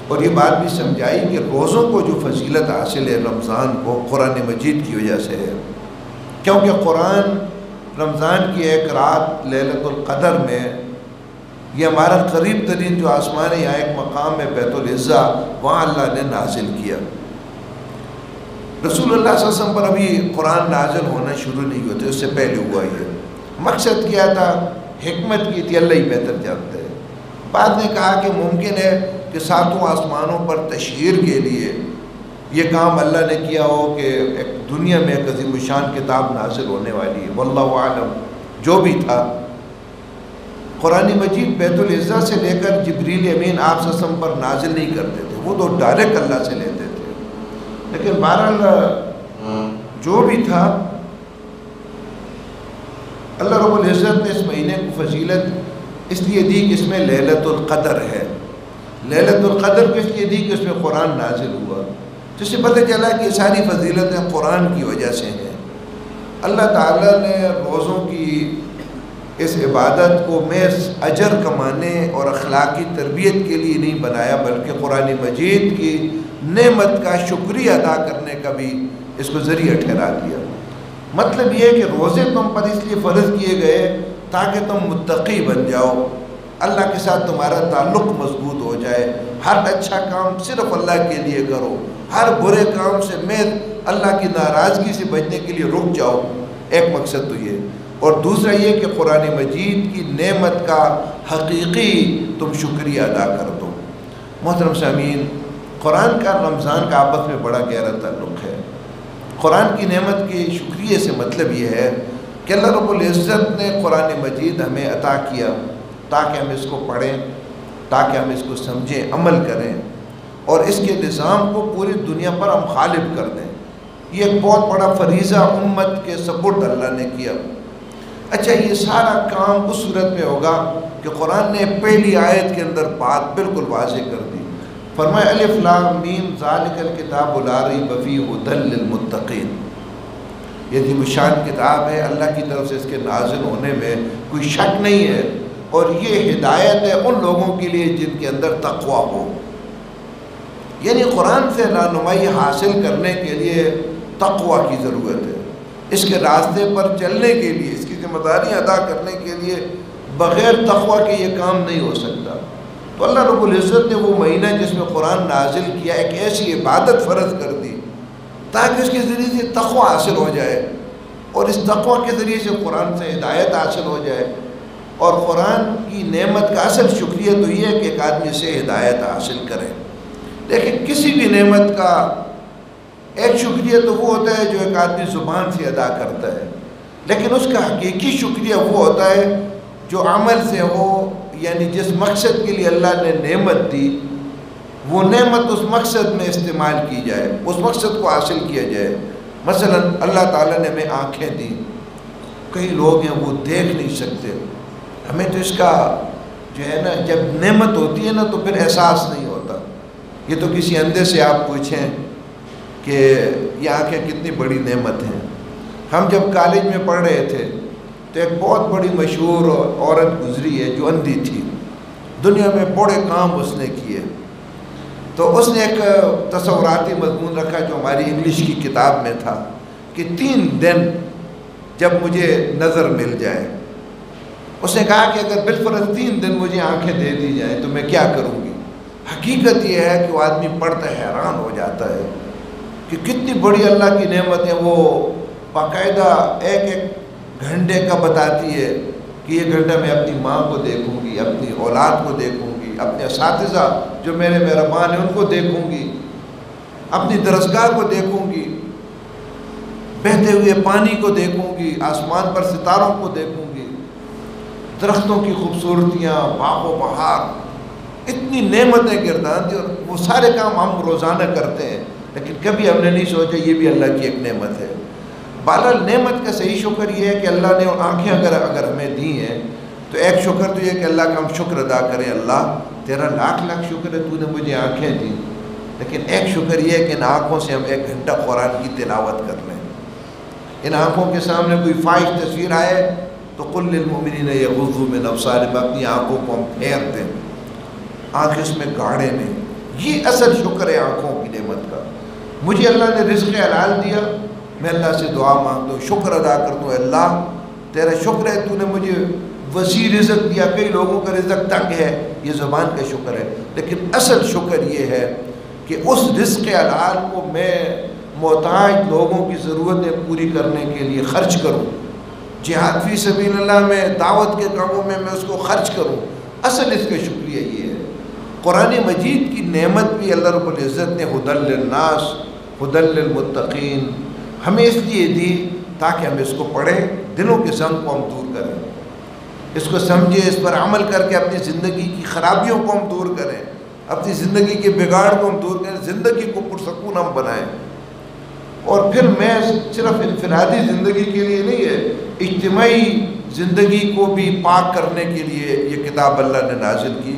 اور یہ بات بھی سمجھائی کہ روزوں کو جو فضیلت حاصل ہے رمضان کو قرآن مجید کی وجہ سے ہے، کیونکہ قرآن رمضان کی ایک رات لیلۃ القدر میں، یہ ہمارا قریب ترین جو آسمان ہے، یہاں ایک مقام ہے بیت العزا، وہاں اللہ نے نازل کیا۔ رسول اللہ صلی اللہ علیہ وسلم پر ابھی قرآن نازل ہونا شروع نہیں ہوتے، اس سے پہلے ہوا یہ۔ مقصد کیا تھا، حکمت کی تھی، اللہ ہی بہتر جانتے ہیں۔ بعد نے کہا کہ ممکن ہے کہ 7 آسمانوں پر تشہیر کے لیے یہ کام اللہ نے کیا ہو کہ ایک دنیا میں ایک عظیم الشان کتاب نازل ہونے والی ہے، واللہ عالم۔ جو بھی تھا، قرآن مجید بیت العزا سے لے کر جبریل امین آپ صلی اللہ علیہ وسلم پر نازل نہیں کرتے تھے، وہ تو ڈائریکٹ اللہ سے لیتے تھے۔ لیکن بہرحال جو بھی تھا، اللہ رب العزت نے اس مہینے کو فضیلت اس لیے دی کہ اس میں لیلۃ القدر ہے۔ لیلۃ القدر کو اس لیے دی کہ اس میں قرآن نازل ہوا، جس سے پتہ چلا کہ ساری فضیلتیں قرآن کی وجہ سے ہیں۔ اللہ تعالیٰ نے روزوں کی اس عبادت کو محض اجر کمانے اور اخلاقی تربیت کے لیے نہیں بنایا، بلکہ قرآن مجید کی نعمت کا شکریہ ادا کرنے کا بھی اس کو ذریعہ ٹھہرا دیا۔ مطلب یہ ہے کہ روزے تم پر اس لیے فرض کیے گئے تاکہ تم متقی بن جاؤ، اللہ کے ساتھ تمہارا تعلق مضبوط ہو جائے، ہر اچھا کام صرف اللہ کے لیے کرو، ہر برے کام سے محض اللہ کی ناراضگی سے بچنے کے لیے رک جاؤ۔ ایک مقصد تو یہ، اور دوسرا یہ کہ قرآن مجید کی نعمت کا حقیقی تم شکریہ ادا کر دو۔ محترم سامعین، قرآن کا رمضان کا آپس میں بڑا گہرا تعلق ہے۔ قرآن کی نعمت کے شکریہ سے مطلب یہ ہے کہ اللہ رب العزت نے قرآن مجید ہمیں عطا کیا تاکہ ہم اس کو پڑھیں، تاکہ ہم اس کو سمجھیں، عمل کریں، اور اس کے نظام کو پوری دنیا پر ہم غالب کر دیں۔ یہ ایک بہت بڑا فریضہ امت کے سپرد اللہ نے کیا۔ اچھا، یہ سارا کام اس صورت میں ہوگا کہ قرآن نے پہلی آیت کے اندر بات بالکل واضح کر دی۔ فرمایا الف لام میم ذالک الکتاب لا ریب فیہ ھدی للمتقین۔ یہ عظیم الشان کتاب ہے، اللہ کی طرف سے اس کے نازل ہونے میں کوئی شک نہیں ہے، اور یہ ہدایت ہے ان لوگوں کے لیے جن کے اندر تقویٰ ہو۔ یعنی قرآن سے رہنمائی حاصل کرنے کے لیے تقویٰ کی ضرورت ہے، اس کے راستے پر چلنے کے لیے، اس کی ذمہ داری ادا کرنے کے لیے بغیر تقویٰ کے یہ کام نہیں ہو سکتا۔ تو اللہ رب العزت نے وہ مہینہ جس میں قرآن نازل کیا، ایک ایسی عبادت فرض کر دی تاکہ اس کے ذریعے سے تقویٰ حاصل ہو جائے، اور اس تقویٰ کے ذریعے سے قرآن سے ہدایت حاصل ہو جائے۔ اور قرآن کی نعمت کا اصل شکریہ تو یہ ہے کہ ایک آدمی سے ہدایت حاصل کرے۔ لیکن کسی بھی نعمت کا ایک شکریہ تو وہ ہوتا ہے جو ایک آدمی زبان سے ادا کرتا ہے، لیکن اس کا حقیقی شکریہ وہ ہوتا ہے جو عمل سے ہو، یعنی جس مقصد کے لیے اللہ نے نعمت دی، وہ نعمت اس مقصد میں استعمال کی جائے، اس مقصد کو حاصل کیا جائے۔ مثلا اللہ تعالیٰ نے ہمیں آنکھیں دی، کئی لوگ ہیں وہ دیکھ نہیں سکتے، ہمیں تو اس کا جو ہے نا، جب نعمت ہوتی ہے نا تو پھر احساس نہیں ہوتا۔ یہ تو کسی اندھے سے آپ پوچھیں کہ یہ آنکھیں کتنی بڑی نعمت ہیں۔ ہم جب کالج میں پڑھ رہے تھے تو ایک بہت بڑی مشہور عورت گزری ہے جو اندھی تھی، دنیا میں بڑے کام اس نے کیے۔ تو اس نے ایک تصوراتی مضمون رکھا جو ہماری انگلش کی کتاب میں تھا کہ 3 دن جب مجھے نظر مل جائے اس نے کہا کہ اگر بالفرض 3 دن مجھے آنکھیں دے دی جائیں تو میں کیا کروں گی؟ حقیقت یہ ہے کہ وہ آدمی پڑھتا حیران ہو جاتا ہے کہ کتنی بڑی اللہ کی نعمت ہے. وہ باقاعدہ ایک ایک گھنٹے کا بتاتی ہے کہ یہ گھنٹہ میں اپنی ماں کو دیکھوں گی، اپنی اولاد کو دیکھوں گی، اپنے اساتذہ جو میرے مہربان ہیں ان کو دیکھوں گی، اپنی درسگاہ کو دیکھوں گی، بہتے ہوئے پانی کو دیکھوں گی، آسمان پر ستاروں کو دیکھوں گی، درختوں کی خوبصورتیاں، باغ و بہار، اتنی نعمتیں گردان دی. اور وہ سارے کام ہم روزانہ کرتے ہیں لیکن کبھی ہم نے نہیں سوچا یہ بھی اللہ کی ایک نعمت ہے. بہرحال نعمت کا صحیح شکر یہ ہے کہ اللہ نے آنکھیں اگر ہمیں دی ہیں تو ایک شکر تو یہ کہ اللہ کا ہم شکر ادا کریں. اللہ تیرا لاکھ لاکھ شکر ہے تو نے مجھے آنکھیں دی. لیکن ایک شکر یہ ہے کہ ان آنکھوں سے ہم 1 گھنٹہ قرآن کی تلاوت کر لیں. ان آنکھوں کے سامنے کوئی فاحش تصویر آئے تو قل للمؤمنین یغضوا من ابصارہم، اپنی آنکھوں کو ہم پھیر دیں، آنکھ اس میں گاڑے نہیں. یہ اصل شکر ہے آنکھوں کی نعمت کا. مجھے اللہ نے رزق حلال دیا، میں اللہ سے دعا مانگتا ہوں، شکر ادا کرتا ہوں. اللہ تیرا شکر ہے تو نے مجھے وسیع رزق دیا. کئی لوگوں کا رزق تنگ ہے، یہ زبان کا شکر ہے، لیکن اصل شکر یہ ہے کہ اس رزق حلال کو میں محتاج لوگوں کی ضرورتیں پوری کرنے کے لیے خرچ کروں. جہاد فی سبیل اللہ میں، دعوت کے کاموں میں اس کو خرچ کروں. اصل اس کا شکریہ یہ ہے. قرآن مجید کی نعمت بھی اللہ رب العزت نے ہدی للناس ہدی للمتقین ہمیں اس لیے دی تاکہ ہم اس کو پڑھیں، دلوں کے زنگ کو ہم دور کریں، اس کو سمجھیں، اس پر عمل کر کے اپنی زندگی کی خرابیوں کو ہم دور کریں، اپنی زندگی کے بگاڑ کو ہم دور کریں، زندگی کو پرسکون ہم بنائیں. اور پھر میں صرف انفرادی زندگی کے لیے نہیں ہے، اجتماعی زندگی کو بھی پاک کرنے کے لیے یہ کتاب اللہ نے نازل کی،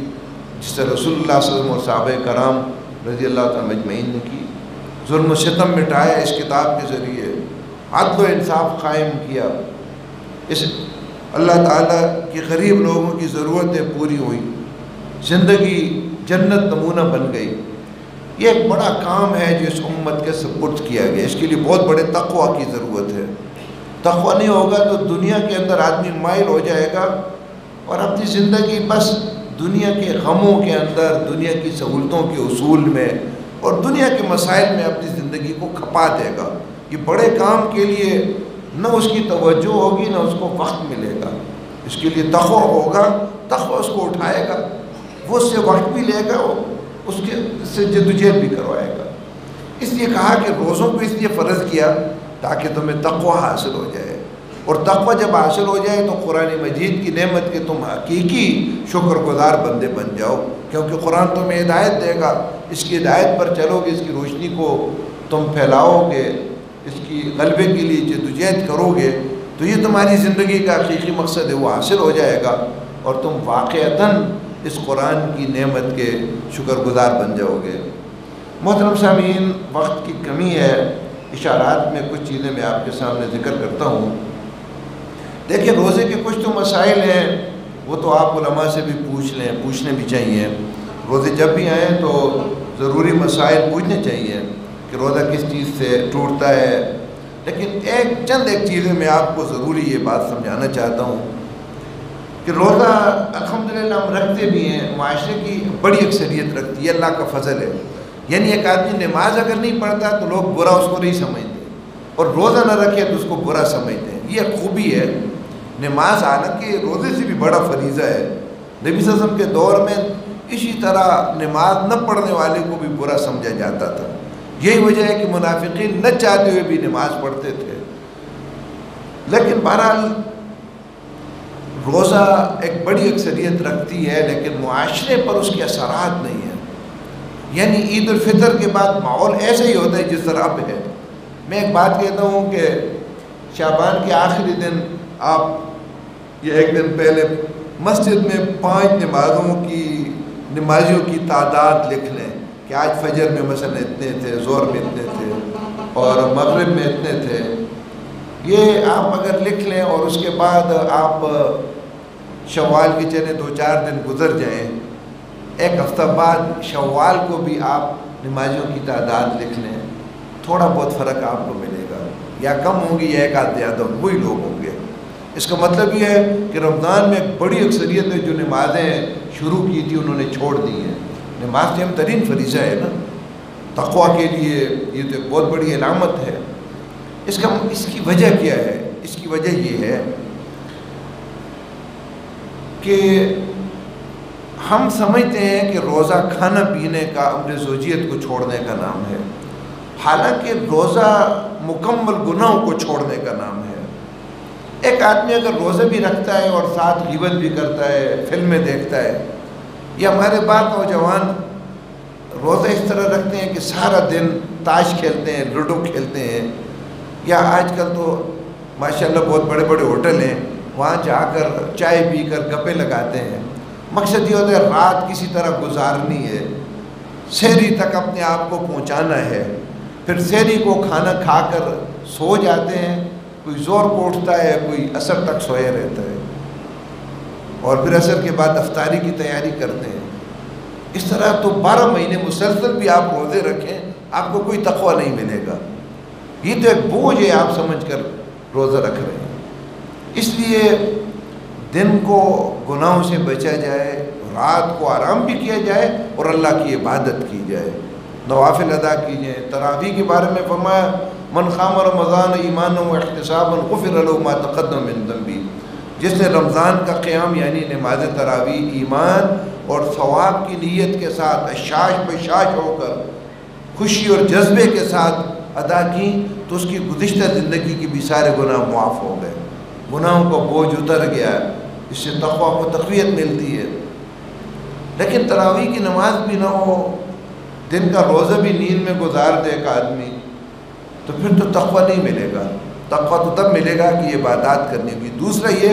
جس سے رسول اللہ صلی اللہ علیہ وسلم اور صحابہ کرام رضی اللہ تعالیٰ مجمعین نے کی. ظلم و ستم مٹایا اس کتاب کے ذریعے، عدل و انصاف قائم کیا، اس اللہ تعالیٰ کی غریب لوگوں کی ضرورتیں پوری ہوئیں، زندگی جنت نمونہ بن گئی. یہ ایک بڑا کام ہے جو اس امت کے سپرد کیا گیا. اس کے لیے بہت بڑے تقویٰ کی ضرورت ہے. تقویٰ نہیں ہوگا تو دنیا کے اندر آدمی مائل ہو جائے گا اور اپنی زندگی بس دنیا کے غموں کے اندر، دنیا کی سہولتوں کے اصول میں اور دنیا کے مسائل میں اپنی زندگی کو کھپا دے گا. یہ بڑے کام کے لیے نہ اس کی توجہ ہوگی نہ اس کو وقت ملے گا. اس کے لیے تقویٰ ہوگا، تقویٰ اس کو اٹھائے گا، وہ اس سے وقت بھی لے گا، اس سے جدوجہد بھی کروائے گا. اس لیے کہا کہ روزوں کو اس لیے فرض کیا تاکہ تمہیں تقویٰ حاصل ہو جائے. اور تقویٰ جب حاصل ہو جائے تو قرآن مجید کی نعمت کے تم حقیقی شکر گزار بندے بن جاؤ، کیونکہ قرآن تمہیں ہدایت دے گا. اس کی ہدایت پر چلو گے، اس کی روشنی کو تم پھیلاؤ گے، اس کی غلبے کے لیے جدوجہد کرو گے تو یہ تمہاری زندگی کا حقیقی مقصد ہے، وہ حاصل ہو جائے گا اور تم واقعتاً اس قرآن کی نعمت کے شکر گزار بن جاؤ گے. محترم سامعین، وقت کی کمی ہے، اشارات میں کچھ چیزیں میں آپ کے سامنے ذکر کرتا ہوں. دیکھیں، روزے کے کچھ تو مسائل ہیں وہ تو آپ علماء سے بھی پوچھ لیں، پوچھنے بھی چاہیے. روزے جب بھی آئیں تو ضروری مسائل پوچھنے چاہیے کہ روزہ کس چیز سے ٹوٹتا ہے. لیکن چند چیزیں میں آپ کو ضروری یہ بات سمجھانا چاہتا ہوں کہ روزہ الحمدللہ ہم رکھتے بھی ہیں، معاشرے کی بڑی اکثریت رکھتی ہے، اللہ کا فضل ہے. یعنی ایک آدمی نماز اگر نہیں پڑھتا تو لوگ برا اس کو نہیں سمجھتے، اور روزہ نہ رکھے تو اس کو برا سمجھتے ہیں. یہ خوبی ہے. نماز حالانکہ روزے سے بھی بڑا فریضہ ہے. نبی صلی اللہ علیہ وسلم کے دور میں اسی طرح نماز نہ پڑھنے والے کو بھی برا سمجھا جاتا تھا. یہی وجہ ہے کہ منافقین نہ چاہتے ہوئے بھی نماز پڑھتے تھے. لیکن بہرحال روزہ ایک بڑی اکثریت رکھتی ہے لیکن معاشرے پر اس کے اثرات نہیں ہیں. یعنی عید الفطر کے بعد ماحول ایسا ہی ہوتا ہے جس طرح اب ہے. میں ایک بات کہتا ہوں کہ شعبان کے آخری دن آپ یہ ایک دن پہلے مسجد میں 5 نمازیوں کی تعداد لکھ لیں کہ آج فجر میں مثلا اتنے تھے، ظہر میں اتنے تھے اور مغرب میں اتنے تھے. یہ آپ اگر لکھ لیں اور اس کے بعد آپ شوال کے چلے 2-4 دن گزر جائیں، ایک ہفتہ بعد شوال کو بھی آپ نمازیوں کی تعداد لکھ لیں، تھوڑا بہت فرق آپ کو ملے گا، یا کم ہوں گی یا ایک آدھ زیادہ وہی لوگ ہوں گے. اس کا مطلب یہ ہے کہ رمضان میں ایک بڑی اکثریت نے جو نمازیں شروع کی تھی انہوں نے چھوڑ دی ہیں. نماز اہم ترین فریضہ ہے نا تقویٰ کے لیے، یہ تو ایک بہت بڑی علامت ہے. اس کی وجہ کیا ہے؟ اس کی وجہ یہ ہے کہ ہم سمجھتے ہیں کہ روزہ کھانا پینے کا، امر زوجیت کو چھوڑنے کا نام ہے، حالانکہ روزہ مکمل گناہوں کو چھوڑنے کا نام ہے. ایک آدمی اگر روزہ بھی رکھتا ہے اور ساتھ غیبت بھی کرتا ہے، فلمیں دیکھتا ہے، یا ہمارے بعض نوجوان روزہ اس طرح رکھتے ہیں کہ سارا دن تاش کھیلتے ہیں، لوڈو کھیلتے ہیں، یا آج کل تو ماشاءاللہ بہت بڑے بڑے ہوٹل ہیں وہاں جا کر چائے پی کر گپے لگاتے ہیں. مقصد یہ ہوتا ہے رات کسی طرح گزارنی ہے، سحری تک اپنے آپ کو پہنچانا ہے، پھر سحری کو کھانا کھا کر سو جاتے ہیں. کوئی زور کو اٹھتا ہے، کوئی عصر تک سویا رہتا ہے، اور پھر عصر کے بعد افطاری کی تیاری کرتے ہیں. اس طرح تو 12 مہینے مسلسل بھی آپ روزے رکھیں آپ کو کوئی تقویٰ نہیں ملے گا. یہ تو ایک بوجھ ہے آپ سمجھ کر روزہ رکھ رہے ہیں. اس لیے دن کو گناہوں سے بچا جائے، رات کو آرام بھی کیا جائے اور اللہ کی عبادت کی جائے، نوافل ادا کی جائیں. تراویح کے بارے میں فرمایا من قام رمضان ایمانا و احتسابا غفر له ما تقدم من ذنبہ. جس نے رمضان کا قیام یعنی نماز تراویح ایمان اور ثواب کی نیت کے ساتھ اشاش بشاش ہو کر خوشی اور جذبے کے ساتھ ادا کی تو اس کی گزشتہ زندگی کی بھی سارے گناہ معاف ہو گئے، گناہوں کا بوجھ اتر گیا، اس سے تقویٰ کو تقویت ملتی ہے. لیکن تراویح کی نماز بھی نہ ہو، دن کا روزہ بھی نیند میں گزار دے ایک آدمی، تو پھر تو تقویٰ نہیں ملے گا. تقویٰ تو تب ملے گا کہ یہ عبادات کرنی ہوگی. دوسرا یہ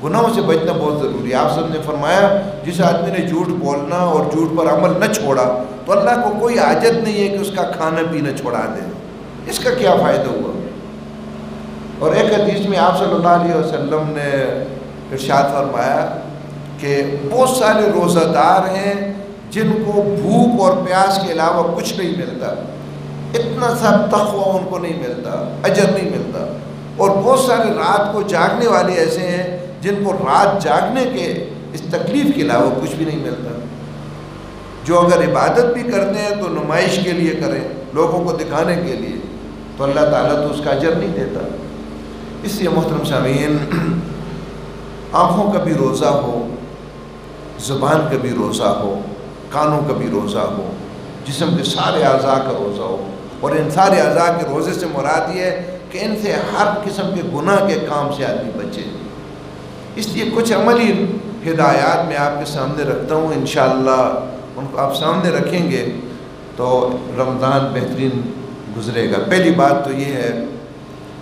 گناہوں سے بچنا بہت ضروری ہے. آپ سب نے فرمایا جس آدمی نے جھوٹ بولنا اور جھوٹ پر عمل نہ چھوڑا تو اللہ کو کوئی حاجت نہیں ہے کہ اس کا کھانا پینا چھوڑا دے، اس کا کیا فائدہ ہوا. اور ایک حدیث میں آپ صلی اللہ علیہ وسلم نے ارشاد فرمایا کہ بہت سارے روزہ دار ہیں جن کو بھوک اور پیاس کے علاوہ کچھ نہیں ملتا، اتنا سا تقویٰ ان کو نہیں ملتا، اجر نہیں ملتا. اور بہت سارے رات کو جاگنے والے ایسے ہیں جن کو رات جاگنے کے اس تکلیف کے علاوہ کچھ بھی نہیں ملتا. جو اگر عبادت بھی کرتے ہیں تو نمائش کے لیے کریں، لوگوں کو دکھانے کے لیے، تو اللہ تعالیٰ تو اس کا اجر نہیں دیتا. اس لیے محترم سامعین، آنکھوں کا بھی روزہ ہو، زبان کا بھی روزہ ہو، کانوں کا بھی روزہ ہو، جسم کے سارے اعضاء کا روزہ ہو. اور ان سارے اعضاء کے روزے سے مراد یہ ہے کہ ان سے ہر قسم کے گناہ کے کام سے آدمی بچے. اس لیے کچھ عملی ہدایات میں آپ کے سامنے رکھتا ہوں، انشاءاللہ ان کو آپ سامنے رکھیں گے تو رمضان بہترین گزرے گا. پہلی بات تو یہ ہے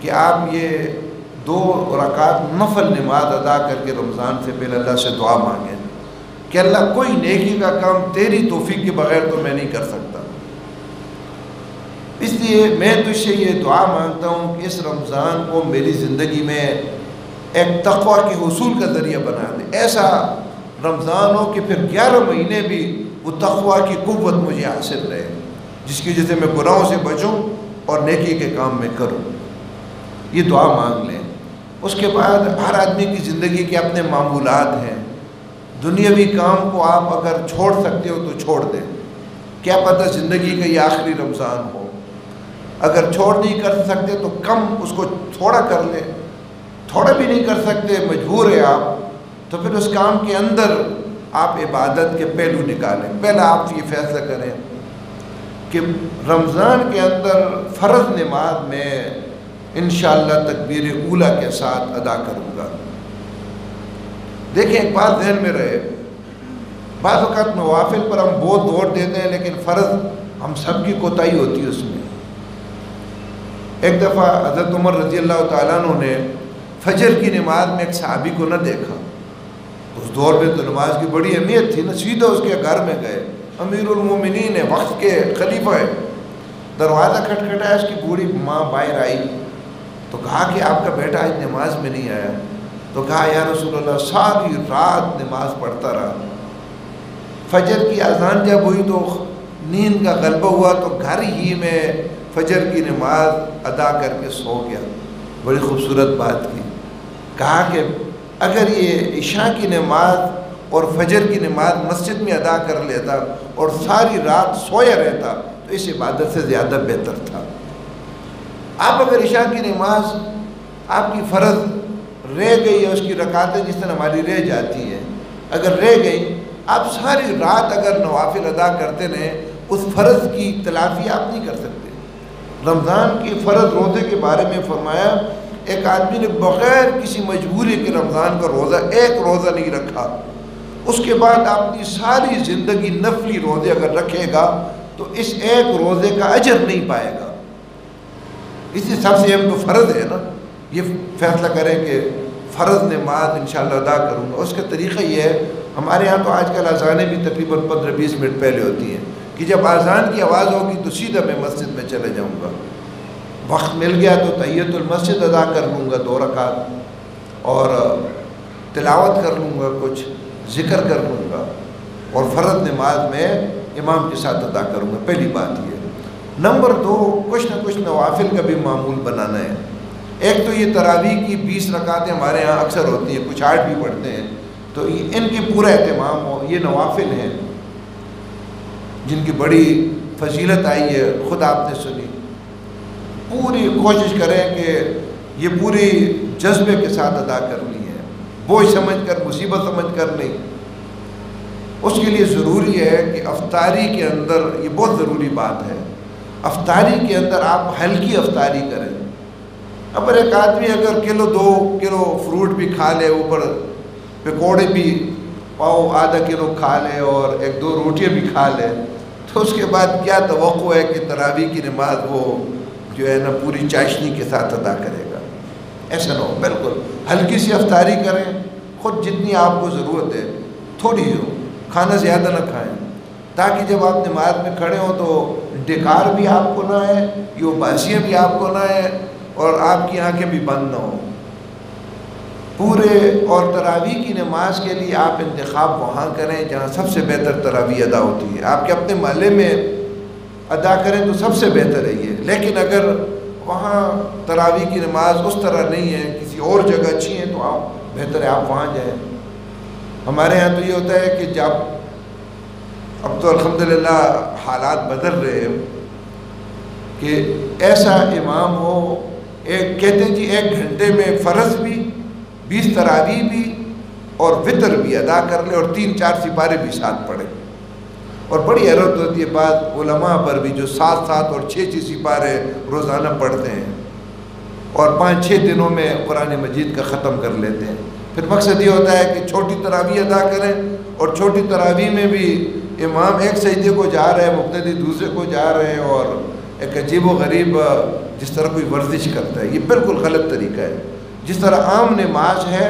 کہ آپ یہ 2 رکعت نفل نماز ادا کر کے رمضان سے پہلے اللہ سے دعا مانگیں کہ اللہ کوئی نیکی کا کام تیری توفیق کے بغیر تو میں نہیں کر سکتا. اس لیے میں تجھ سے یہ دعا مانگتا ہوں کہ اس رمضان کو میری زندگی میں ایک تقویٰ کے حصول کا ذریعہ بنا دے. ایسا رمضان ہو کہ پھر 11 مہینے بھی وہ تقویٰ کی قوت مجھے حاصل رہے، جس کی وجہ سے میں گناہوں سے بچوں اور نیکی کے کام میں کروں. یہ دعا مانگ لیں. اس کے بعد ہر آدمی کی زندگی کے اپنے معمولات ہیں. دنیاوی کام کو آپ اگر چھوڑ سکتے ہو تو چھوڑ دیں، کیا پتہ زندگی کا یہ آخری رمضان ہو. اگر چھوڑ نہیں کر سکتے تو کم اس کو تھوڑا کر لیں، تھوڑا بھی نہیں کر سکتے مجبور ہے آپ، تو پھر اس کام کے اندر آپ عبادت کے پہلو نکالیں. پہلا آپ یہ فیصلہ کریں کہ رمضان کے اندر فرض نماز میں انشاءاللہ تکبیر اولیٰ کے ساتھ ادا کروں گا. دیکھیں ایک بات ذہن میں رہے، بعض اوقات نوافل پر ہم بہت زور دیتے ہیں لیکن فرض ہم سب کی کوتاہی ہوتی ہے اس میں. ایک دفعہ حضرت عمر رضی اللہ تعالیٰ عنہ نے فجر کی نماز میں ایک صحابی کو نہ دیکھا. اس دور میں تو نماز کی بڑی اہمیت تھی نا، سیدھا اس کے گھر میں گئے، امیر المومنین ہے، وقت کے خلیفہ ہے. دروازہ کھٹکھٹایا، اس کی بوڑھی ماں باہر آئی تو کہا کہ آپ کا بیٹا آج نماز میں نہیں آیا. تو کہا یا رسول اللہ ساری رات نماز پڑھتا رہا، فجر کی اذان جب ہوئی تو نیند کا غلبہ ہوا تو گھر ہی میں فجر کی نماز ادا کر کے سو گیا. بڑی خوبصورت بات کی. کہا کہ اگر یہ عشاء کی نماز اور فجر کی نماز مسجد میں ادا کر لیتا اور ساری رات سویا رہتا تو اس عبادت سے زیادہ بہتر تھا۔ آپ اگر عشاء کی نماز آپ کی فرض رہ گئی ہے، اس کی رکعتیں جس طرح ہماری رہ جاتی ہیں، اگر رہ گئی، آپ ساری رات اگر نوافل ادا کرتے رہیں، اس فرض کی تلافی آپ نہیں کر سکتے۔ رمضان کی فرض روزے کے بارے میں فرمایا، ایک آدمی نے بغیر کسی مجبوری کے رمضان کا روزہ ایک روزہ نہیں رکھا، اس کے بعد اپنی ساری زندگی نفلی روزے اگر رکھے گا تو اس ایک روزے کا اجر نہیں پائے گا۔ اسی سب سے اہم تو فرض ہے نا، یہ فیصلہ کریں کہ فرض نماز انشاءاللہ ادا کروں گا۔ اس کا طریقہ یہ ہے، ہمارے ہاں تو آج کل اذانیں بھی تقریباً 15-20 منٹ پہلے ہوتی ہیں کہ جب اذان کی آواز ہوگی تو سیدھا میں مسجد میں چلے جاؤں گا۔ وقت مل گیا تو تحیۃ المسجد ادا کر لوں گا 2 رکعت، اور تلاوت کر لوں گا، کچھ ذکر کر لوں گا، اور فرض نماز میں امام کے ساتھ ادا کروں گا۔ پہلی بات یہ۔ نمبر 2، کچھ نہ کچھ نوافل کا بھی معمول بنانا ہے۔ ایک تو یہ تراویح کی 20 رکعتیں ہمارے ہاں اکثر ہوتی ہیں، کچھ 8 بھی پڑھتے ہیں، تو ان کی پورا اہتمام ہو۔ یہ نوافل ہیں جن کی بڑی فضیلت آئی ہے، خود آپ نے سنی۔ پوری کوشش کریں کہ یہ پوری جذبے کے ساتھ ادا کرنی ہے، بوجھ سمجھ کر، مصیبت سمجھ کر نہیں۔ اس کے لیے ضروری ہے کہ افطاری کے اندر، یہ بہت ضروری بات ہے، افطاری کے اندر آپ ہلکی افطاری کریں۔ اب ایک آدمی اگر 1-2 کلو فروٹ بھی کھا لے، اوپر پکوڑے بھی پاؤ آدھا کلو کھا لے اور 1-2 روٹیاں بھی کھا لے، تو اس کے بعد کیا توقع ہے کہ تراویح کی نماز وہ جو ہے نا پوری چاشنی کے ساتھ ادا کرے گا؟ ایسا نہ ہو، بالکل ہلکی سی افطاری کریں، خود جتنی آپ کو ضرورت ہے تھوڑی ہو، کھانا زیادہ نہ کھائیں، تاکہ جب آپ نماز میں کھڑے ہوں تو ڈکار بھی آپ کو نہ آئے، یہ اباسیاں بھی آپ کو نہ آئے، اور آپ کی آنکھیں بھی بند نہ ہوں پورے۔ اور تراویح کی نماز کے لیے آپ انتخاب وہاں کریں جہاں سب سے بہتر تراویح ادا ہوتی ہے۔ آپ کے اپنے محلے میں ادا کریں تو سب سے بہتر ہے یہ، لیکن اگر وہاں تراویح کی نماز اس طرح نہیں ہے، کسی اور جگہ اچھی ہے، تو آپ بہتر ہے آپ وہاں جائیں۔ ہمارے ہاں تو یہ ہوتا ہے کہ جب اب تو الحمدللہ حالات بدل رہے ہیں کہ ایسا امام ہو، ایک کہتے ہیں جی 1 گھنٹے میں فرض بھی، 20 تراویح بھی اور وتر بھی ادا کر لے، اور 3-4 سپارے بھی ساتھ پڑھے۔ اور بڑی حیرت ہوتی ہے بعض علماء پر بھی جو 7 اور 6 سپارے روزانہ پڑھتے ہیں اور 5-6 دنوں میں قرآن مجید کا ختم کر لیتے ہیں۔ پھر مقصد یہ ہوتا ہے کہ چھوٹی تراویح ادا کریں، اور چھوٹی تراویح میں بھی امام ایک سجدے کو جا رہے ہیں، مقتدی دوسرے کو جا رہے ہیں، اور ایک عجیب و غریب جس طرح کوئی ورزش کرتا ہے، یہ بالکل غلط طریقہ ہے۔ جس طرح عام نماز ہے،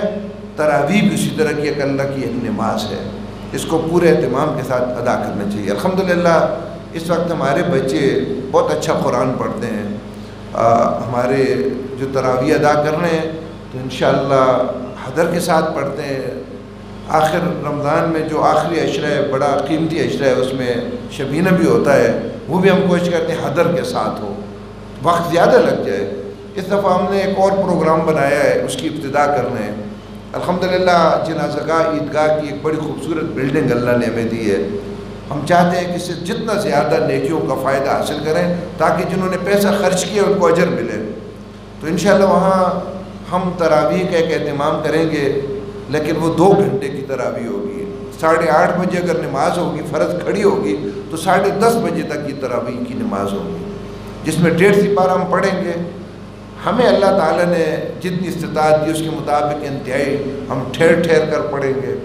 تراویح بھی اسی طرح کی ایک اللہ کی نماز ہے، اس کو پورے اہتمام کے ساتھ ادا کرنا چاہیے۔ الحمدللہ اس وقت ہمارے بچے بہت اچھا قرآن پڑھتے ہیں۔ ہمارے جو تراویح ادا کر رہے ہیں تو انشاءاللہ حضر کے ساتھ پڑھتے ہیں۔ آخر رمضان میں جو آخری عشرہ ہے، بڑا قیمتی عشرہ ہے، اس میں شبینہ بھی ہوتا ہے، وہ بھی ہم کوشش کرتے ہیں حضر کے ساتھ ہو، وقت زیادہ لگ جائے۔ اس دفعہ ہم نے ایک اور پروگرام بنایا ہے، اس کی ابتدا کر رہے ہیں۔ الحمدللہ جنازہ گاہ عیدگاہ کی ایک بڑی خوبصورت بلڈنگ اللہ نے ہمیں دی ہے۔ ہم چاہتے ہیں کہ اس سے جتنا زیادہ نیکیوں کا فائدہ حاصل کریں، تاکہ جنہوں نے پیسہ خرچ کیا ان کو اجر ملے۔ تو انشاءاللہ وہاں ہم تراویح کا ایک اہتمام کریں گے، لیکن وہ 2 گھنٹے کی تراویح ہوگی۔ 8:30 بجے اگر نماز ہوگی، فرض کھڑی ہوگی، تو 10:30 بجے تک کی تراویح کی نماز ہوگی، جس میں 1.5 سپارہ ہم پڑھیں گے۔ ہمیں اللہ تعالیٰ نے جتنی استطاعت دی اس کے مطابق انتہائی ہم ٹھہر ٹھہر کر پڑھیں گے،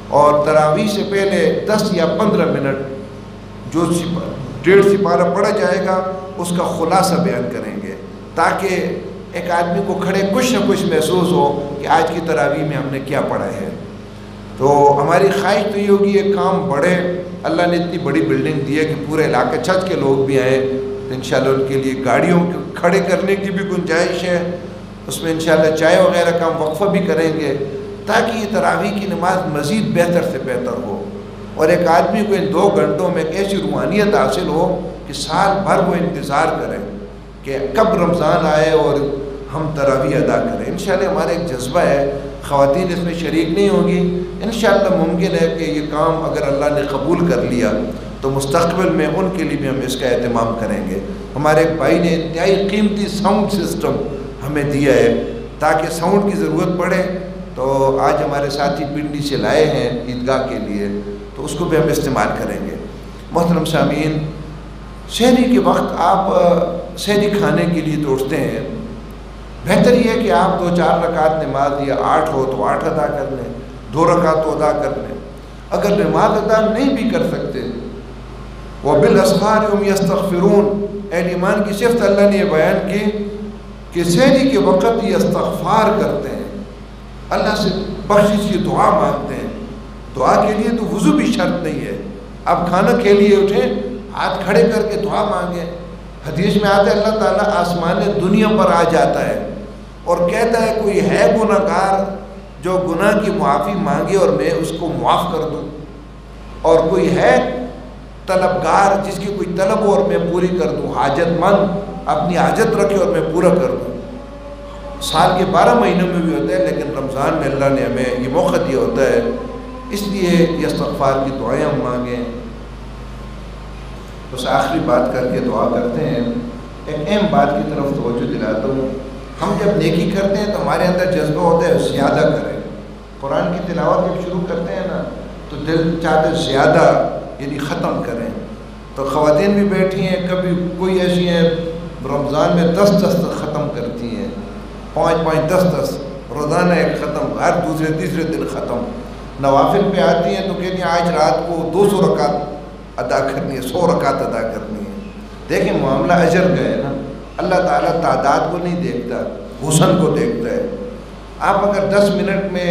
اور تراویح سے پہلے 10 یا 15 منٹ جو 1.5 سپارہ پڑھا جائے گا اس کا خلاصہ بیان کریں گے، تاکہ ایک آدمی کو کھڑے کچھ نہ کچھ محسوس ہو کہ آج کی تراویح میں ہم نے کیا پڑھا ہے۔ تو ہماری خواہش تو یہ ہوگی یہ کام بڑھے۔ اللہ نے اتنی بڑی بلڈنگ دی ہے کہ پورے علاقے چھت کے لوگ بھی آئیں، تو انشاءاللہ ان کے لیے گاڑیوں کھڑے کرنے کی بھی گنجائش ہے، اس میں انشاءاللہ چائے وغیرہ کا ہم وقفہ بھی کریں گے، تاکہ یہ تراویح کی نماز مزید بہتر سے بہتر ہو، اور ایک آدمی کو ان 2 گھنٹوں میں ایک ایسی روحانیت حاصل ہو کہ سال بھر وہ انتظار کرے کہ کب رمضان آئے اور ہم تراویح ادا کریں۔ انشاءاللہ ہمارا ایک جذبہ ہے، خواتین اس میں شریک نہیں ہوگی، انشاءاللہ ممکن ہے کہ یہ کام اگر اللہ نے قبول کر لیا تو مستقبل میں ان کے لیے بھی ہم اس کا اہتمام کریں گے۔ ہمارے ایک بھائی نے انتہائی قیمتی ساؤنڈ سسٹم ہمیں دیا ہے تاکہ ساؤنڈ کی ضرورت پڑے تو آج ہمارے ساتھی پنڈی سے لائے ہیں عیدگاہ کے لیے، تو اس کو بھی ہم استعمال کریں گے۔ محترم سامعین، سحری کے وقت آپ سحری کھانے کے لیے تو اٹھتے ہیں، بہتر یہ ہے کہ آپ 2-4 رکعت نماز یا 8 ہو تو 8 ادا کر لیں، 2 رکعت تو ادا کر لیں۔ اگر نماز ادا نہیں بھی کر سکتے، وَبِالْأَسْحَارِ هُمْ يَسْتَغْفِرُونَ، اہل ایمان کی صفت اللہ نے یہ بیان کی کہ سحری کے وقت یہ استغفار کرتے ہیں، اللہ سے بخشش کی دعا مانگتے ہیں۔ دعا کے لیے تو وضو بھی شرط نہیں ہے، آپ کھانا کے لیے اٹھیں، ہاتھ کھڑے کر کے دعا مانگیں۔ حدیث میں آتا ہے اللہ تعالیٰ آسمان دنیا پر آ جاتا ہے اور کہتا ہے کوئی ہے گناہ گار جو گناہ کی معافی مانگے اور میں اس کو معاف کر دوں، اور کوئی ہے طلبگار جس کی کوئی طلب ہو اور میں پوری کر دوں، حاجت مند اپنی حاجت رکھے اور میں پورا کر دوں۔ سال کے 12 مہینوں میں بھی ہوتا ہے، لیکن رمضان میں اللہ نے ہمیں یہ موقع دیا ہوتا ہے، اس لیے یہ استغفار کی دعائیں ہم مانگیں۔ بس آخری بات کر کے دعا کرتے ہیں، ایک اہم بات کی طرف توجہ دلاتا ہوں۔ ہم جب نیکی کرتے ہیں تو ہمارے اندر جذبہ ہوتا ہے زیادہ کریں۔ قرآن کی تلاوت جب شروع کرتے ہیں نا تو دل چاہتے زیادہ یعنی ختم کریں۔ تو خواتین بھی بیٹھی ہیں، کبھی کوئی ایسی ہیں رمضان میں 10 ختم کرتی ہیں، 5 10 روزانہ ایک ختم، ہر دوسرے تیسرے دن ختم۔ نوافل پہ آتی ہیں تو کہتی ہیں آج رات کو 200 رکعت ادا کرنی ہے، 100 رکعت ادا کرنی ہے۔ دیکھیں معاملہ اجر کا ہے نا، اللہ تعالیٰ تعداد کو نہیں دیکھتا، حسن کو دیکھتا ہے۔ آپ اگر 10 منٹ میں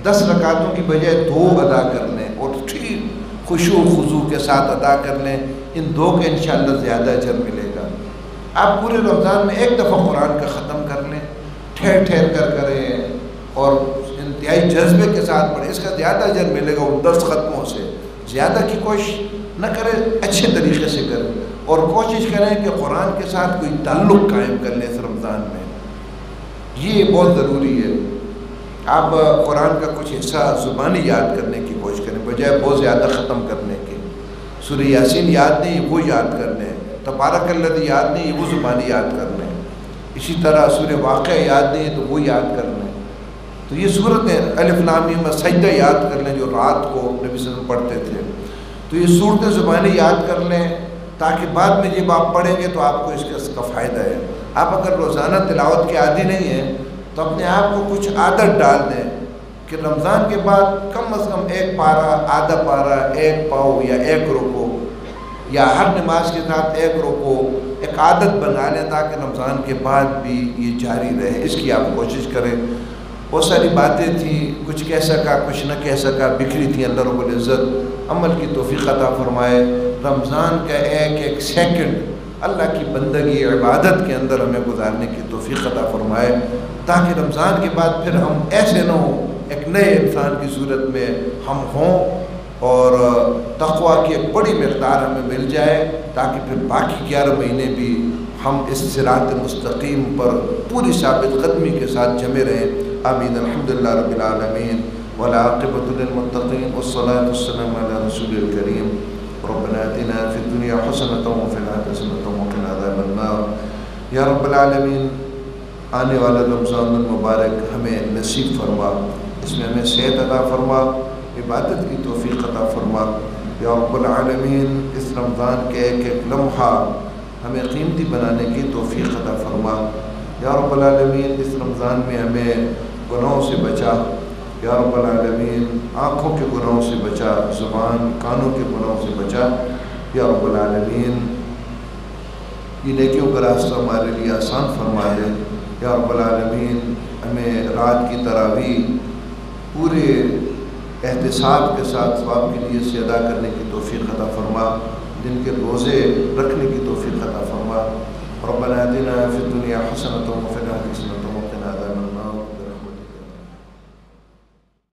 10 رکعتوں کی بجائے 2 ادا کر لیں اور ٹھیک خشوع و خضوع کے ساتھ ادا کر لیں، ان 2 کے انشاءاللہ زیادہ اجر ملے گا۔ آپ پورے رمضان میں ایک دفعہ قرآن کا ختم کر لیں، ٹھہر ٹھہر کر کریں اور انتہائی جذبے کے ساتھ پڑھیں، اس کا زیادہ اجر ملے گا ان 10 ختموں سے۔ زیادہ کی کوشش نہ کریں، اچھے طریقے سے کریں اور کوشش کریں کہ قرآن کے ساتھ کوئی تعلق قائم کر لیں اس رمضان میں، یہ بہت ضروری ہے۔ آپ قرآن کا کچھ حصہ زبانی یاد کرنے کی کوشش کریں بجائے بہت زیادہ ختم کرنے کے۔ سورہ یاسین یاد نہیں وہ یاد کر لیں، تبارک الذی یاد نہیں وہ زبانی یاد کر لیں، اسی طرح سورہ واقعہ یاد نہیں تو وہ یاد کر لیں۔ تو یہ صورتیں الف لام میم سجدہ یاد کر لیں جو رات کو نبی صلی اللہ علیہ وسلم پڑھتے تھے، تو یہ صورتیں زبانی یاد کر لیں تاکہ بعد میں جب آپ پڑھیں گے تو آپ کو اس کا فائدہ ہے۔ آپ اگر روزانہ تلاوت کے عادی نہیں ہیں تو اپنے آپ کو کچھ عادت ڈال دیں کہ رمضان کے بعد کم از کم 1 پارہ، آدھا پارہ، 1 پاؤ یا 1 رکوع یا ہر نماز کے ساتھ 1 رکوع ایک عادت بنا لیں تاکہ رمضان کے بعد بھی یہ جاری رہے۔ اس کی آپ کوشش کریں۔ بہت ساری باتیں تھیں، کچھ کہہ سکا کچھ نہ کہہ سکا، بکھری تھیں، اللہ رب العزت عمل کی توفیق عطا فرمائے۔ رمضان کا ایک ایک سیکنڈ اللہ کی بندگی عبادت کے اندر ہمیں گزارنے کی توفیق عطا فرمائے تاکہ رمضان کے بعد پھر ہم ایسے نہ ہوں، ایک نئے انسان کی صورت میں ہم ہوں اور تقویٰ کی ایک بڑی مقدار ہمیں مل جائے تاکہ پھر باقی 11 مہینے بھی ہم اس صراط مستقیم پر پوری ثابت قدمی کے ساتھ جمے رہیں۔ آمین۔ الحمدللہ رب العالمین والعاقبۃ للمتقین والصلاۃ والسلام علی رسول الکریم۔ ربنا آتنا فی الدنیا حسنۃ وفی الآخرۃ حسنۃ وقنا عذاب النار۔ یا رب العالمین، آنے والا رمضان المبارک ہمیں نصیب فرما، اس میں ہمیں صحت عطا فرما، عبادت کی توفیق عطا فرما۔ یا رب العالمین، اس رمضان کے ایک ایک لمحہ ہمیں قیمتی بنانے کی توفیق عطا فرما۔ یا رب العالمین، اس رمضان میں ہمیں گناہوں سے بچا۔ یا رب العالمین، آنکھوں کے گناہوں سے بچا، زبان کانوں کے گناہوں سے بچا۔ یا رب العالمین، یہ نیکیوں کا راستہ ہمارے لیے آسان فرما دے۔ یا رب العالمین، ہمیں رات کی تراویح پورے احتساب کے ساتھ ثواب کی نیت سے ادا کرنے کی توفیق عطا فرما، دن کے روزے رکھنے کی توفیق عطا فرما۔ ربنا آتنا فی الدنیا حسنۃ وفی الآخرۃ حسنۃ وقنا عذاب النار۔